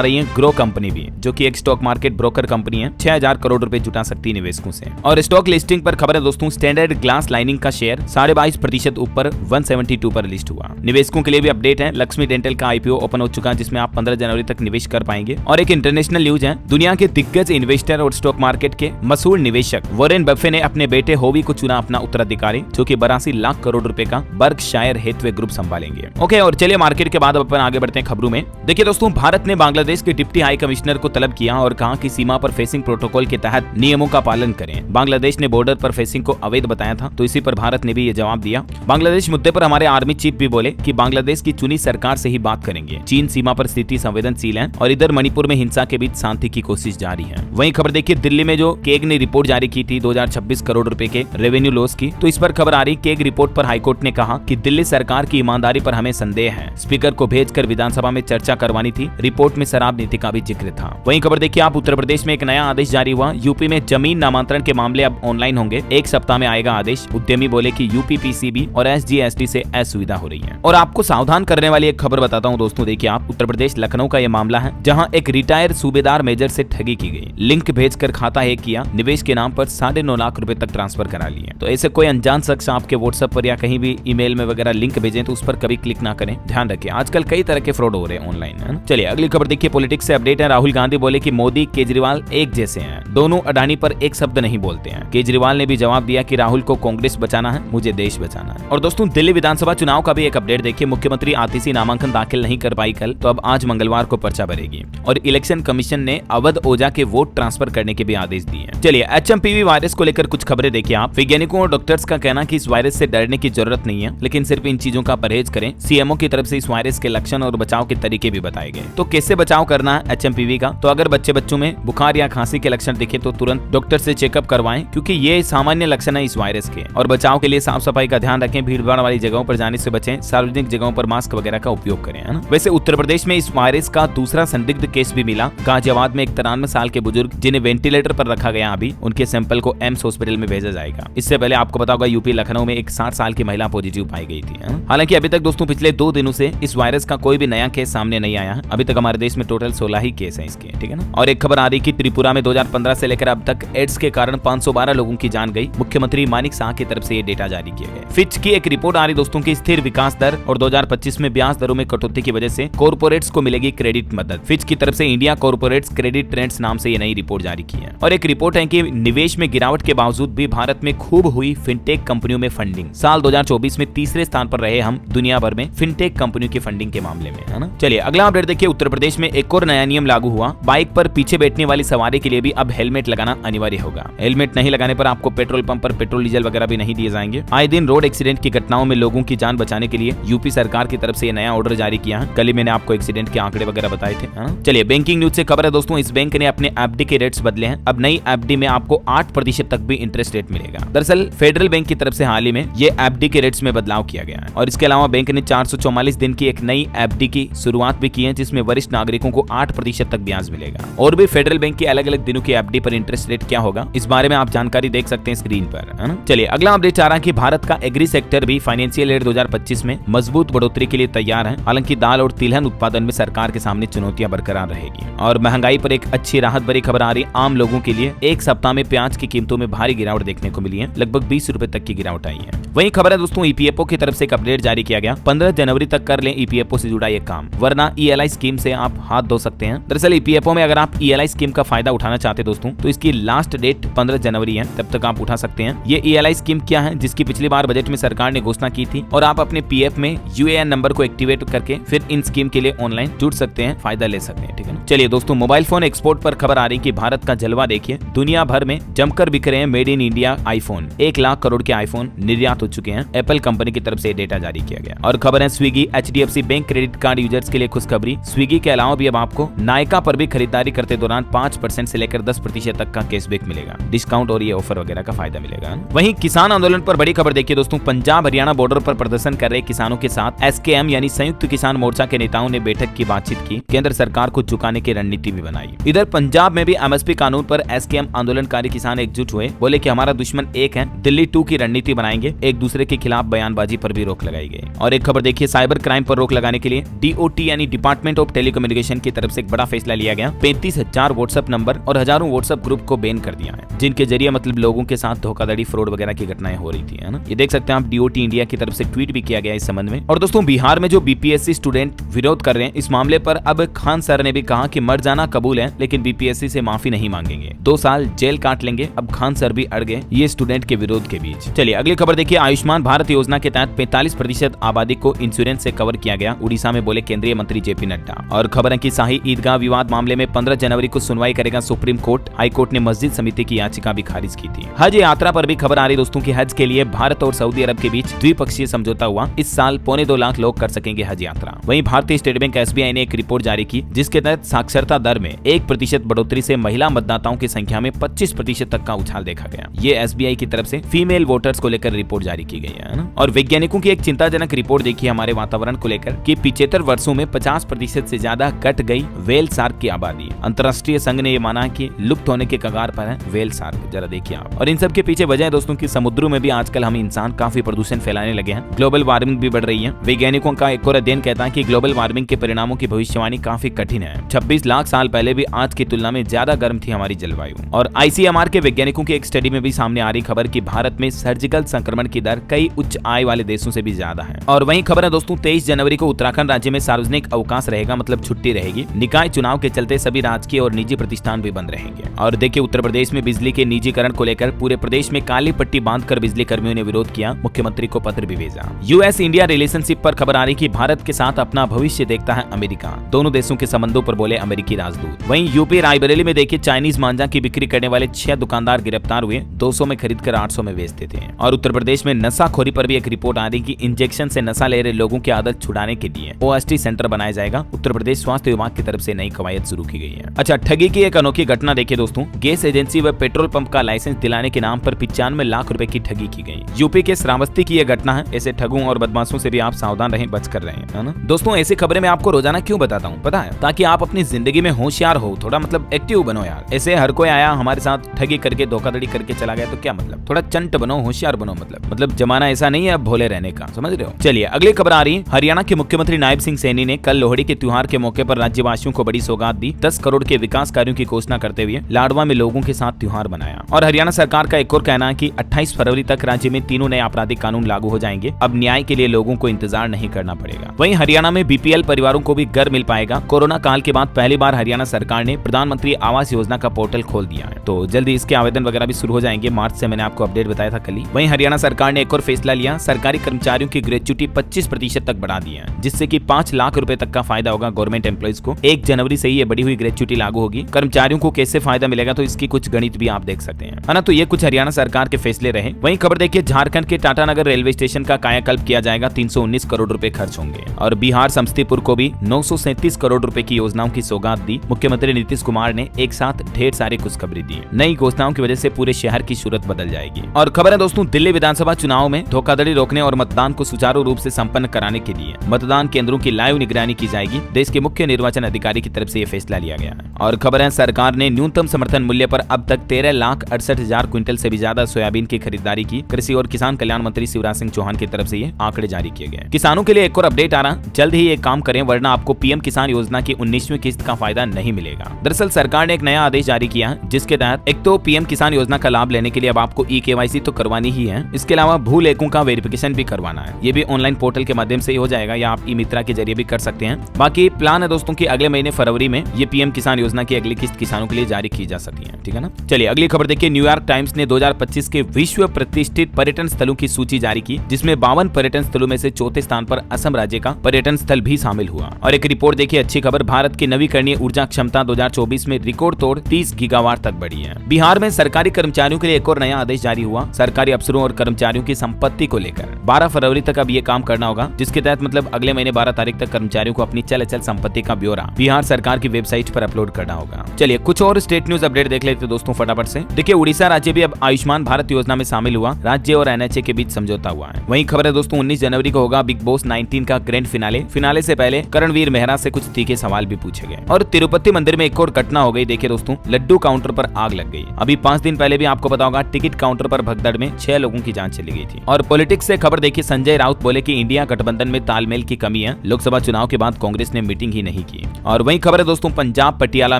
रही है ग्रो कंपनी भी, जो कि एक स्टॉक मार्केट ब्रोकर कंपनी है। 6000 करोड़ रुपए जुटा सकती है निवेशकों से। और स्टॉक लिस्टिंग पर खबर है दोस्तों, स्टैंडर्ड ग्लास लाइनिंग का शेयर 22.5% ऊपर 172 पर लिस्ट हुआ। निवेशकों के लिए भी अपडेट है, लक्ष्मी डेंटल का IPO ओपन हो चुका है जिसमें आप 15 जनवरी तक निवेश कर पाएंगे। और एक इंटरनेशनल न्यूज है, दुनिया के दिग्गज इन्वेस्टर और स्टॉक मार्केट के मशहूर निवेशक वॉरेन बफे ने अपने बेटे होवी को चुना अपना उत्तराधिकारी, जो कि 82 लाख करोड़ रुपए का बर्कशायर हेथवे ग्रुप संभालेंगे। ओके, और चलिए मार्केट के बाद अपन आगे बढ़ते हैं खबरों में। देखिए दोस्तों, भारत ने बांग्लादेश के डिप्टी हाई कमिश्नर को तलब किया और कहा कि सीमा पर फेसिंग प्रोटोकॉल के तहत नियमों का पालन करें। बांग्लादेश ने बॉर्डर पर फेसिंग को अवैध बताया था, तो इसी पर भारत ने भी ये जवाब दिया। बांग्लादेश मुद्दे पर हमारे आर्मी चीफ भी बोले कि बांग्लादेश की चुनी सरकार से ही बात करेंगे। चीन सीमा पर स्थिति संवेदनशील है और इधर मणिपुर में हिंसा के बीच शांति की कोशिश जारी है। वहीं खबर देखिए, दिल्ली में जो केग ने रिपोर्ट जारी की थी 2026 करोड़ रुपए के रेवेन्यू लॉस की, तो इस पर खबर आ रही। केग रिपोर्ट पर हाईकोर्ट ने कहा कि दिल्ली सरकार की ईमानदारी पर हमें संदेह है। स्पीकर को भेजकर विधानसभा में चर्चा करवानी थी। रिपोर्ट में शराब नीति का भी जिक्र था। वहीं खबर देखिए आप, उत्तर प्रदेश में एक नया आदेश जारी हुआ। यूपी में जमीन नामांतरण के मामले अब ऑनलाइन होंगे। एक सप्ताह में आएगा आदेश। उद्यमी बोले कि UPPCB और SGST से असुविधा हो रही है। और आपको सावधान करने वाली एक खबर बताता हूं दोस्तों। देखिए आप, उत्तर प्रदेश लखनऊ का यह मामला है जहां एक रिटायर्ड सूबेदार मेजर से ठगी की गई। लिंक भेजकर खाता हैक किया, निवेश के नाम पर 9.5 लाख रुपए तक ट्रांसफर करा लिए। तो ऐसे कोई अनजान शख्स आपके व्हाट्सएप पर या कहीं भी ईमेल में वगैरह लिंक भेजें तो उस पर कभी क्लिक ना करें। ध्यान रखें, आजकल कई तरह के फ्रॉड हो रहे हैं ऑनलाइन, है ना। चलिए अगली खबर देखिए, पॉलिटिक्स से अपडेट है। राहुल गांधी बोले कि मोदी केजरीवाल एक जैसे हैं, दोनों अडानी पर एक शब्द नहीं बोलते हैं। केजरीवाल ने भी जवाब दिया कि राहुल को कांग्रेस बचाना है, मुझे देश बचाना है। और दोस्तों, दिल्ली विधानसभा चुनाव का भी एक अपडेट देखिए। मुख्यमंत्री आतिशी नामांकन दाखिल नहीं कर पाई कल, तो अब आज मंगलवार को पर्चा भरेगी। और इलेक्शन कमीशन ने अवध ओझा के वोट ट्रांसफर करने के भी आदेश दिए। चलिए HMPV वायरस को लेकर कुछ खबरें देखिए आप। वैज्ञानिकों और डॉक्टर्स का कहना कि इस वायरस से डरने की जरूरत नहीं है, लेकिन सिर्फ इन चीजों का परहेज करें। CMO की तरफ से इस वायरस के लक्षण और बचाव के तरीके भी बताए गए। तो कैसे बचाव करना है HMPV का, तो अगर बच्चों में बुखार या खांसी के लक्षण दिखे तो तुरंत डॉक्टर से चेकअप करवाएं, क्योंकि ये सामान्य लक्षण है इस वायरस के। और बचाव के लिए साफ सफाई का ध्यान रखें, भीड़भाड़ वाली जगहों पर जाने से बचें, सार्वजनिक जगहों पर मास्क वगैरह का उपयोग करें, है ना। वैसे उत्तर प्रदेश में इस वायरस का दूसरा संदिग्ध केस भी मिला। गाजियाबाद में एक 93 साल के बुजुर्ग जिन्हें वेंटिलेटर पर रखा गया, अभी उनके सैंपल को एम्स हॉस्पिटल में भेजा जाएगा। इससे पहले आपको पता होगा यूपी लखनऊ में एक 60 साल की महिला पॉजिटिव पाई गई थी। हालांकि अभी तक दोस्तों पिछले 2 दिनों से इस वायरस का कोई भी नया केस सामने नहीं आया है। अभी तक हमारे देश में टोटल 16 ही केस हैं इसके, ठीक है ना। और एक खबर आ रही कि त्रिपुरा में 2015 से लेकर अब तक एड्स के कारण 512 लोगों की जान गई। मुख्यमंत्री मानिक शाह की तरफ से ये डेटा जारी किया गया। फिच की एक रिपोर्ट आ रही दोस्तों की स्थिर विकास दर और 2025 में ब्याज दरों में कटौती की वजह से कॉर्पोरेट्स को मिलेगी क्रेडिट मदद। फिच की तरफ से इंडिया कॉर्पोरेट्स क्रेडिट ट्रेंड्स नाम से ये नई रिपोर्ट जारी की है। और एक रिपोर्ट है कि निवेश में गिरावट के बावजूद भी भारत में खूब हुई फिनटेक कंपनियों में फंडिंग। साल 2024 में तीसरे स्थान पर रहे हम दुनिया भर में फिनटेक कंपनियों की फंडिंग के मामले में, है ना। चलिए अगला अपडेट देखिए, उत्तर प्रदेश में एक और नया नियम लागू हुआ। बाइक पर पीछे बैठने वाली सवारी के लिए भी अब हेलमेट लगाना अनिवार्य होगा। हेलमेट नहीं लगाने पर आपको पेट्रोल पंप पर पेट्रोल डीजल वगैरह भी नहीं दिए जाएंगे। आए दिन रोड एक्सीडेंट की घटनाओं में लोगों की जान बचाने के लिए यूपी सरकार की तरफ से नया ऑर्डर जारी किया है। कल ही मैंने आपको एक्सीडेंट के आंकड़े वगैरह बताए थे, है ना। चलिए बैंकिंग न्यूज से खबर है दोस्तों, इस बैंक ने अपने FD के रेट्स बदले हैं। अब नई FD में आपको 8% तक भी इंटरेस्ट रेट मिलेगा। दरअसल फेडरल बैंक की तरफ से हाल ही में ये FD के रेट्स में बदलाव किया गया है। और इसके अलावा बैंक ने 444 दिन की एक नई FD की शुरुआत भी की है, जिसमें वरिष्ठ नागरिकों को 8% तक ब्याज मिलेगा। और भी फेडरल बैंक की अलग अलग दिनों की FD पर इंटरेस्ट रेट क्या होगा, इस बारे में आप जानकारी देख सकते हैं स्क्रीन पर, है ना। चलिए अगला अपडेट आ रहा है कि भारत का एग्री सेक्टर भी फाइनेंशियल ईयर 2025 में मजबूत बढ़ोतरी के लिए तैयार है। हालांकि दाल और तिलहन उत्पादन में सरकार के सामने चुनौतियां बरकरार रहेगी। और महंगाई पर एक अच्छी राहत भरी खबर आ रही। आम लोगों के लिए एक सप्ताह में प्याज की कीमतों में भारी गिरावट देखने को मिली है। लगभग 20 रुपए तक की गिरावट आई है। वहीं खबर है दोस्तों, EPFO की तरफ से एक अपडेट जारी किया गया। 15 जनवरी तक कर लें EPFO से जुड़ा ये काम, वरना ELI स्कीम से आप हाथ धो सकते हैं। दरअसल EPFO में अगर आप ELI स्कीम का फायदा उठाना चाहते हैं दोस्तों, तो इसकी लास्ट डेट 15 जनवरी है, तब तक आप उठा सकते हैं। ये ELI स्कीम क्या है, जिसकी पिछली बार बजट में सरकार ने घोषणा की थी। और आप अपने PF में UAN नंबर को एक्टिवेट करके फिर इन स्कीम के लिए ऑनलाइन जुड़ सकते हैं, फायदा ले सकते हैं, ठीक है ना। चलिए दोस्तों, मोबाइल फोन एक्सपोर्ट पर खबर आ रही कि भारत का जलवा देखिए, दुनिया भर में जमकर बिक रहे हैं made in India iPhone. 1 lakh crore के आईफोन निर्यात हो चुके हैं। एप्पल कंपनी की तरफ से डेटा जारी किया गया। और खबर है Swiggy HDFC bank credit card users के लिए खुशखबरी, स्विगी के अलावा भी अब आपको नायका पर भी खरीदारी करते दौरान 5% से लेकर 10% तक का कैशबैक मिलेगा, डिस्काउंट और ये ऑफर वगैरह का फायदा मिलेगा। वहीं किसान आंदोलन पर बड़ी खबर देखिए दोस्तों, पंजाब हरियाणा बॉर्डर पर प्रदर्शन कर रहे किसानों के साथ SKM यानी संयुक्त किसान मोर्चा के नेताओं ने बैठक की बातचीत की, केंद्र सरकार को झुकाने की रणनीति भी बनाई। इधर पंजाब में भी MSP कानून पर SKM आंदोलनकारी किसान एकजुट हुए, बोले कि हमारा दुश्मन एक है, दिल्ली 2 की रणनीति बनाएंगे, एक दूसरे के खिलाफ बयानबाजी पर भी रोक लगाई गई। और एक खबर देखिए, साइबर क्राइम पर रोक लगाने के लिए DOT यानी डिपार्टमेंट ऑफ टेलीकम्युनिकेशन की तरफ से एक बड़ा फैसला लिया गया। 35,000 व्हाट्सएप नंबर और हजारों व्हाट्सएप ग्रुप को बैन कर दिया है, जिनके जरिए मतलब लोगों के साथ धोखाधड़ी, फ्रॉड वगैरह की घटनाएं हो रही थी, है ना। ये देख सकते हैं आप, DOT इंडिया की तरफ से ट्वीट भी किया गया इस संबंध में। और दोस्तों बिहार में जो BPSC स्टूडेंट विरोध कर रहे हैं, इस मामले पर अब खान सर ने भी कहा कि मर जाना कबूल है, लेकिन BPSC से माफी नहीं मांगेंगे, 2 साल जेल काट लेंगे। अब खान सर भी अड़ गए ये स्टूडेंट के विरोध के बीच। चलिए अगली खबर देखिए, आयुष्मान भारत योजना के तहत 45% आबादी को इंश्योरेंस से कवर किया गया, उड़ीसा में बोले केंद्रीय मंत्री JP नड्डा। और खबर है कि शाही ईदगाह विवाद मामले में 15 जनवरी को सुनवाई करेगा सुप्रीम कोर्ट। हाई कोर्ट ने मस्जिद समिति की याचिका भी खारिज की थी। हज यात्रा पर भी खबर आ रही दोस्तों की हज के लिए भारत और सऊदी अरब के बीच द्विपक्षीय समझौता हुआ। इस साल 2.25 लाख लोग कर सकेंगे हज यात्रा। वहीं भारतीय स्टेट बैंक SBI ने एक रिपोर्ट जारी की, जिसके तहत साक्षरता दर में 1% बढ़ोतरी से महिला मतदाताओं की संख्या में 25% तक का उछाल देखा गया। ये SBI की तरफ से फीमेल वोटर्स को लेकर रिपोर्ट जारी की गई है ना। और वैज्ञानिकों की एक चिंताजनक रिपोर्ट देखी हमारे वातावरण को लेकर कि 75 वर्षों में 50% से ज्यादा घट गई व्हेल शार्क की आबादी। अंतर्राष्ट्रीय संघ ने यह माना कि लुप्त होने के कगार पर है व्हेल शार्क। जरा देखिए आप। और इन सब के पीछे वजह है दोस्तों की समुद्रों में भी आजकल हम इंसान काफी प्रदूषण फैलाने लगे हैं, ग्लोबल वार्मिंग भी बढ़ रही है। वैज्ञानिकों का एक और अध्ययन कहता है कि ग्लोबल वार्मिंग के परिणामों की भविष्यवाणी काफी कठिन है। 26 लाख साल पहले भी आज की तुलना में ज्यादा गर्म थी हमारी जलवायु। और ICMR के वैज्ञानिकों की एक स्टडी में भी सामने आ रही खबर कि भारत में सर्जिकल संक्रमण की दर कई उच्च आय वाले देशों से भी ज्यादा है। और वहीं खबर है दोस्तों, 23 जनवरी को उत्तराखंड राज्य में सार्वजनिक अवकाश रहेगा, मतलब छुट्टी रहेगी। निकाय चुनाव के चलते सभी राजकीय और निजी प्रतिष्ठान भी बंद रहेंगे। और देखिए उत्तर प्रदेश में बिजली के निजीकरण को लेकर पूरे प्रदेश में काली पट्टी बांधकर बिजली कर्मियों ने विरोध किया, मुख्यमंत्री को पत्र भी भेजा। US इंडिया रिलेशनशिप पर खबर आ रही कि भारत के साथ अपना भविष्य देखता है अमेरिका, दोनों देशों के संबंधों पर बोले अमेरिकी राजदूत। वहीं यूपी रायबरेली में देखिए चाइनीज मांझा की बिक्री करने वाले 6 दुकानदार गिरफ्तार हुए, 200 में खरीदकर 800 में बेचते थे। और उत्तर प्रदेश में नशाखोरी पर भी एक रिपोर्ट आ रही कि इंजेक्शन से नशा ले रहे लोगों की आदत छुड़ाने के लिए OST सेंटर बनाया जाएगा। उत्तर प्रदेश स्वास्थ्य विभाग की तरफ से नई कवायद शुरू की गई है। अच्छा, ठगी की एक अनोखी घटना देखिए दोस्तों, गैस एजेंसी व पेट्रोल पंप का लाइसेंस दिलाने के नाम पर 95 लाख रुपए की ठगी की गई। यूपी के श्रावस्ती की यह घटना है। ऐसे ठगों और बदमाशों से भी आप सावधान रहें, बच कर रहें, है ना दोस्तों। ऐसी खबरें मैं आपको रोजाना क्यों बताता हूँ पता है? ताकि आप अपनी जिंदगी में होशियार हो, थोड़ा मतलब एक्टिव बनो यार। ऐसे हर कोई आया हमारे साथ ठगी करके धोखाधड़ी करके चला गया तो क्या मतलब, थोड़ा चंट बनो, होशियार बनो, मतलब जमाना ऐसा नहीं है अब भोले रहने का, समझ रहे हो। चलिए अगली खबर आ रही, हरियाणा के मुख्यमंत्री नायब सिंह सैनी ने कल लोहड़ी के त्योहार के मौके पर राज्यवासियों को बड़ी सौगात दी। 10 करोड़ के विकास कार्यों की घोषणा करते हुए लाडवा में लोगों के साथ त्योहार मनाया। और हरियाणा सरकार का एक और कहना है कि 28 फरवरी तक राज्य में 3 नए आपराधिक कानून लागू हो जाएंगे। अब न्याय के लिए लोगों को इंतजार नहीं करना पड़ेगा। वहीं हरियाणा में BPL परिवारों को भी घर मिल पाएगा। कोरोना काल के बाद पहली बार हरियाणा सरकार ने प्रधानमंत्री आवास योजना का पोर्टल खोल दिया है, तो जल्दी इसके आवेदन वगैरह भी शुरू हो जाएंगे मार्च से। मैंने आपको अपडेट बताया था कल ही। वहीं हरियाणा सरकार ने एक और फैसला लिया, सरकारी कर्मचारियों की ग्रेच्युटी 25% तक बढ़ा दी है, जिससे कि 5 लाख रुपए तक का फायदा होगा गवर्नमेंट एम्प्लॉइज को। 1 जनवरी से ही ये बढ़ी हुई ग्रेच्युटी लागू होगी। कर्मचारियों को कैसे फायदा मिलेगा तो इसकी कुछ गणित भी आप देख सकते हैं, है ना। तो ये कुछ हरियाणा सरकार के फैसले रहे। वहीं खबर देखिए, झारखंड के टाटानगर रेलवे स्टेशन का कायाकल्प किया जाएगा, 319 करोड़ रुपए खर्च होंगे। और बिहार समस्तीपुर को भी 937 करोड़ रुपए की योजनाओं की सौगात दी। मुख्यमंत्री नीतीश कुमार ने एक साथ ढेर सारी खुशखबरी दी। नई घोषणाओं की वजह से पूरे शहर की सूरत बदल जाएगी। और खबर है दोस्तों, दिल्ली विधानसभा चुनाव में धोखाधड़ी रोकने और मतदान को सुचारू रूप से संपन्न कराने के लिए मतदान केंद्रों की लाइव निगरानी की जाएगी। देश के मुख्य निर्वाचन अधिकारी की तरफ से यह फैसला लिया गया है। और खबर है, सरकार ने न्यूनतम समर्थन मूल्य पर अब तक 13,68,000 क्विंटल से भी ज्यादा सोयाबीन की खरीदारी की। कृषि और किसान कल्याण मंत्री शिवराज सिंह चौहान की तरफ से ये आंकड़े जारी किए गए। किसानों के लिए एक और अपडेट आ रहा, जल्द ही एक काम करें वरना आपको PM किसान योजना की 19वीं किस्त का फायदा नहीं मिलेगा। दरअसल सरकार ने एक नया आदेश जारी किया है, जिसके तहत एक तो PM किसान योजना का लाभ लेने के लिए अब आपको eKYC तो करवानी ही है, इसके अलावा भू लेखों का वेरिफिकेशन भी करवाना है। ये भी ऑनलाइन पोर्टल के माध्यम से ही हो जाएगा या आप ई-मित्रा के जरिए भी कर सकते हैं। बाकी प्लान है दोस्तों की अगले महीने फरवरी में ये PM किसान योजना की अगली किस्त किसानों के लिए जारी की जा सकती है, ठीक है ना। चलिए अगली खबर देखिए, न्यूयॉर्क टाइम्स ने 2025 के विश्व प्रतिष्ठित पर्यटन स्थलों की सूची जारी की, जिसमें 52 पर्यटन स्थलों में से चौथे स्थान पर असम राज्य का पर्यटन स्थल भी शामिल हुआ। और एक रिपोर्ट देखिए, अच्छी खबर, भारत की नवीकरणीय ऊर्जा क्षमता 2024 में रिकॉर्ड तोड़ 30 गीगावाट तक बढ़ी है। बिहार में सरकारी कर्मचारियों के लिए एक और नया आदेश जारी हुआ। सरकारी अफसरों और कर्मचारियों की संपत्ति को लेकर 12 फरवरी तक अब ये काम करना होगा, जिसके तहत मतलब अगले महीने 12 तारीख तक कर्मचारियों को अपनी चल अचल संपत्ति का ब्यौरा बिहार सरकार की वेबसाइट पर अपलोड करना होगा। चलिए कुछ और स्टेट न्यूज अपडेट देख लेते दोस्तों फटाफट से। देखिए उड़ीसा राज्य भी अब आयुष्मान भारत योजना में शामिल हुआ, राज्य और NHA के बीच समझौता हुआ है। वहीं खबर है दोस्तों 19 जनवरी को होगा बिग बॉस 19 का ग्रैंड फिनाले से पहले करणवीर मेहरा से कुछ तीखे सवाल भी पूछे गए। और तिरुपति मंदिर में एक और घटना हो गई। देखिए दोस्तों लड्डू काउंटर पर आग लग गई। अभी 5 दिन पहले भी आपको पता होगा टिकट काउंटर पर भगदड़ में 6 लोगों की जान चली गई थी। और पॉलिटिक्स से खबर देखिए संजय राउत बोले कि इंडिया गठबंधन में तालमेल की कमी है, लोकसभा चुनाव के बाद कांग्रेस ने मीटिंग ही नहीं की। और वहीं खबर है दोस्तों पंजाब पटियाला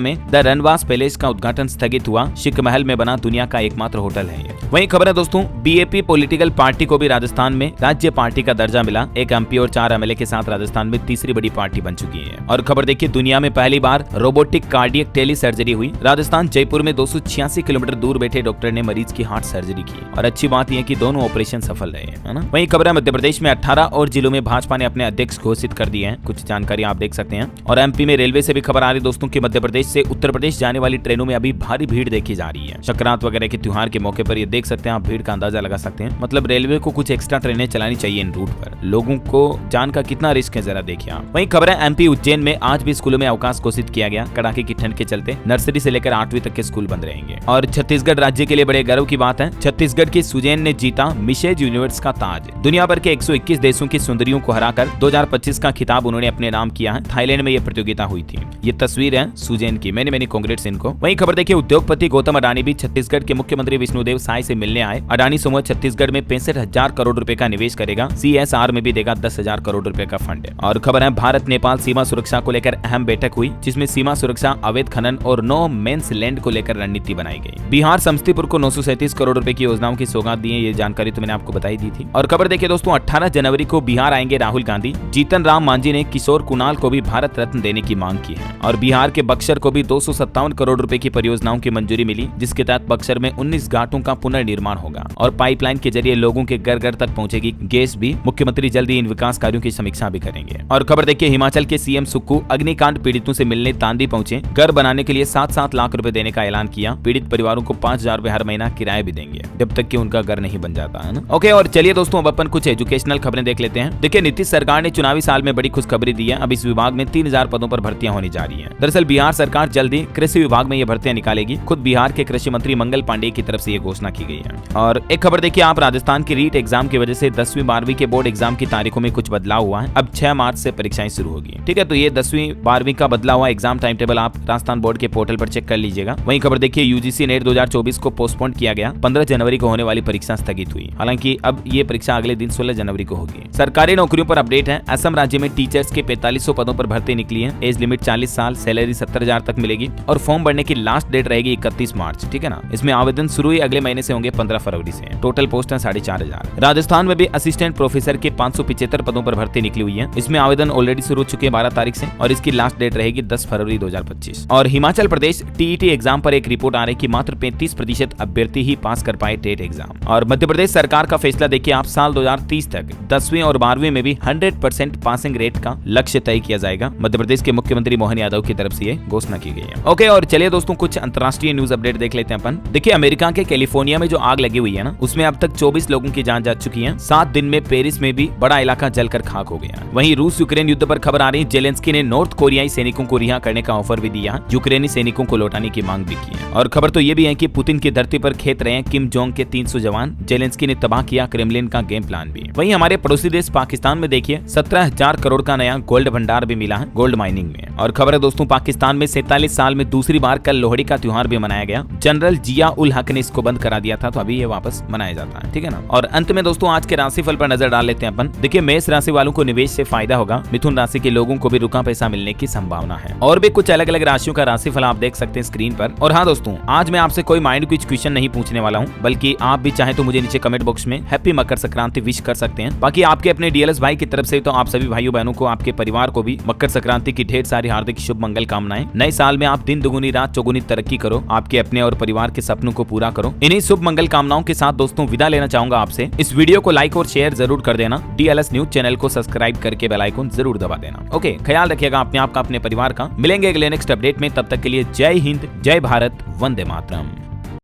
में द रनवास पैलेस का उद्घाटन स्थगित हुआ, शिख महल में बना दुनिया का एकमात्र होटल है। वहीं खबर है दोस्तों BAP पॉलिटिकल पार्टी को भी राजस्थान में राज्य पार्टी का दर्जा मिला, एक MP और 4 MLA के साथ राजस्थान में तीसरी बड़ी पार्टी बन चुकी है। और खबर देखिए दुनिया में पहली बार रोबोटिक कार्डियक टेली सर्जरी हुई, राजस्थान जयपुर में 286 किलोमीटर दूर बैठे डॉक्टर ने मरीज की हार्ट सर्जरी की। और अच्छी बात यह कि दोनों ऑपरेशन सफल रहे है ना। वहीं खबर है मध्य प्रदेश में 18 और जिलों में भाजपा ने अपने अध्यक्ष घोषित कर दिए हैं, कुछ जानकारी आप देख सकते हैं। और MP में रेलवे से भी खबर आ रही दोस्तों की मध्य प्रदेश से उत्तर प्रदेश जाने वाली ट्रेनों में अभी भारी भीड़ देखी जा रही है। संक्रांत वगैरह के त्योहार के मौके पर ये देख सकते हैं आप, भीड़ का अंदाजा लगा सकते हैं। मतलब रेलवे को कुछ एक्स्ट्रा ट्रेनें चलानी चाहिए इन रूट पर, लोगों को जान का कितना रिस्क है जरा देखिए आप। वहीं खबर है MP उज्जैन में आज भी स्कूलों में अवकाश घोषित किया गया, कड़ाके की ठंड के चलते नर्सरी से लेकर 8वीं तक के स्कूल बंद रहेंगे। और छत्तीसगढ़ राज्य के लिए बड़े गर्व की बात है, छत्तीसगढ़ की सुजैन ने जीता मिसेज यूनिवर्स का ताज। दुनिया भर के 121 देशों की सुंदरियों को हराकर 2025 का खिताब उन्होंने अपने नाम किया है। थाईलैंड में यह प्रतियोगिता हुई थी। ये तस्वीर है सुजैन की, मैंने कांग्रेट्स इनको। वहीं खबर देखिए उद्योगपति गौतम अडानी भी छत्तीसगढ़ के मुख्यमंत्री विष्णुदेव साय से मिलने आए। अडानी समूह छत्तीसगढ़ में 65,000 करोड़ रुपए का निवेश करेगा, CSR में भी देगा 10,000 करोड़ रुपए का फंड। और खबर है भारत नेपाल सीमा सुरक्षा को लेकर अहम बैठक हुई, जिसमें सीमा सुरक्षा, अवैध खनन और नो मेंस लैंड को लेकर रणनीति बनाई गई। बिहार समस्तीपुर को 937 करोड़ रुपए की योजनाओं की सौगात दी है, ये जानकारी तो मैंने आपको बताई दी थी। और खबर देखिए दोस्तों 18 जनवरी को बिहार आएंगे राहुल गांधी। जीतन राम मांझी ने किशोर कुणाल को भी भारत रत्न देने की मांग की है। और बिहार के बक्सर को भी 257 करोड़ रुपए की परियोजनाओं की मंजूरी मिली, जिसके तहत बक्सर में 19 घाटों का पुनर्निर्माण होगा और पाइपलाइन के जरिए लोगों के घर घर तक पहुंचेगी गैस भी। मुख्यमंत्री जल्दी इन विकास कार्यों की समीक्षा भी करेंगे। और खबर देखिए हिमाचल के CM सुक्खू अग्निकांड पीड़ितों से मिलने तांदी पहुंचे, घर बनाने के लिए 7-7 लाख रुपए देने का ऐलान किया। पीड़ित परिवारों को 5,000 रुपए हर महीना किराया भी देंगे जब तक कि उनका घर नहीं बन जाता है ना। ओके और चलिए दोस्तों अब अपन कुछ एजुकेशनल खबरें देख लेते हैं। देखिए नीतीश सरकार ने चुनावी साल में बड़ी खुशखबरी दी है, अब इस विभाग में 3000 पदों पर भर्तियां होने जा रही है। दरअसल बिहार सरकार जल्दी कृषि विभाग में ये भर्तियां निकालेगी, खुद बिहार के कृषि मंत्री मंगल पांडेय की तरफ से ये घोषणा की गई है। और एक खबर देखिए आप, राजस्थान की रीट एग्जाम की वजह से 10वीं 12वीं के बोर्ड एग्जाम की तारीखों में कुछ बदलाव हुआ है। अब 6 मार्च से परीक्षाएं शुरू होगी। ठीक है, तो ये 10वीं 12वीं का बदला हुआ एग्जाम टाइम टेबल आप राजस्थान बोर्ड के पोर्टल पर चेक कर लीजिएगा। वहीं खबर देखिए UGC नेट 2024 को पोस्टपोन किया गया, 15 जनवरी को होने वाली परीक्षा स्थगित हुई। हालांकि अब ये परीक्षा अगले दिन 16 जनवरी को होगी। सरकारी नौकरियों पर अपडेट है, असम राज्य में टीचर्स के 4500 पदों पर भर्ती निकली है। एज लिमिट 40 साल, सैलरी 70,000 तक मिलेगी और फॉर्म भरने की लास्ट डेट रहेगी 31 मार्च। ठीक है ना, इसमें आवेदन शुरू ही अगले महीने से होंगे 15 फरवरी से। टोटल पोस्ट है 4,500। राजस्थान में भी असिस्टेंट प्रोफेसर के 575 पदों पर भर्ती निकली हुई है। इसमें आवेदन ऑलरेडी शुरू हो चुके हैं 12 तारीख से और इसकी लास्ट डेट रहेगी 10 फरवरी 2025। और हिमाचल प्रदेश TET एग्जाम पर एक रिपोर्ट आ रही कि मात्र 35% अभ्यर्थी ही पास कर पाए टेट एग्जाम। और मध्य प्रदेश सरकार का फैसला देखिए आप, साल 2030 तक 10वीं और 12वीं में भी 100% पासिंग रेट का लक्ष्य तय किया जाएगा। मध्य प्रदेश के मुख्यमंत्री मोहन यादव की तरफ से ये घोषणा की गई है। ओके और चलिए दोस्तों कुछ अंतर्राष्ट्रीय न्यूज अपडेट देख लेते हैं अपन। देखिए अमेरिका के कैलिफोर्निया में जो आग लगी हुई है ना, उसमें अब तक 24 लोगों की जान जा चुकी है। 7 दिन में पेरिस में भी बड़ा इलाका जलकर खाक हो गया। वहीं रूस यूक्रेन युद्ध पर खबर आ रही है, जेलेंस्की ने नॉर्थ कोरियाई सैनिकों को रिहा करने का ऑफर भी दिया, यूक्रेनी सैनिकों को लौटाने की मांग भी की है। और खबर तो ये भी है कि पुतिन की धरती पर खेत रहे हैं किम जोंग के 300 जवान, जेलेंस्की ने तबाह किया क्रेमलिन का गेम प्लान भी। वहीं हमारे पड़ोसी देश पाकिस्तान में देखिए 17,000 करोड़ का नया गोल्ड भंडार भी मिला है गोल्ड माइनिंग में। और खबर है दोस्तों पाकिस्तान में 47 साल में दूसरी बार कल लोहड़ी का त्योहार भी मनाया गया। जनरल जिया उल हक ने इसको बंद करा दिया था, तो अभी ये वापस मनाया जाता है। ठीक है ना। और अंत में दोस्तों आज के राशिफल पर नजर डाल लेते हैं अपन। देखिए मेष राशि वालों को निवेश से फायदा होगा, मिथुन राशि के लोगों को भी रुका पैसा मिलने की संभावना है। और भी कुछ अलग अलग राशियों का राशिफल आप देख सकते हैं स्क्रीन पर। और हाँ दोस्तों, आज मैं आपसे कोई माइंड क्विज क्वेश्चन नहीं पूछने वाला हूँ, बल्कि आप भी चाहे तो मुझे नीचे कमेंट बॉक्स में हैप्पी मकर संक्रांति विश कर सकते हैं। बाकी आपके अपने DLS भाई की तरफ से तो आप सभी भाइयों बहनों को, आपके परिवार को भी मकर संक्रांति की ढेर सारी हार्दिक शुभ मंगल कामनाएं। नए साल में आप दिन दुगुनी रात चौगुनी तरक्की करो, आपके अपने और परिवार के सपनों को पूरा करो। इन्हीं शुभ मंगल कामनाओं के साथ दोस्तों विदा लेना चाहूंगा आपसे। इस वीडियो को लाइक और शेयर जरूर कर देना। DLS न्यूज चैनल को सब्सक्राइब करके बेल आइकन जरूर दबा देना। ओके, ख्याल रखिएगा अपने आप का, अपने परिवार का। मिलेंगे अगले नेक्स्ट अपडेट में, तब तक के लिए जय हिंद, जय भारत, वंदे मातरम।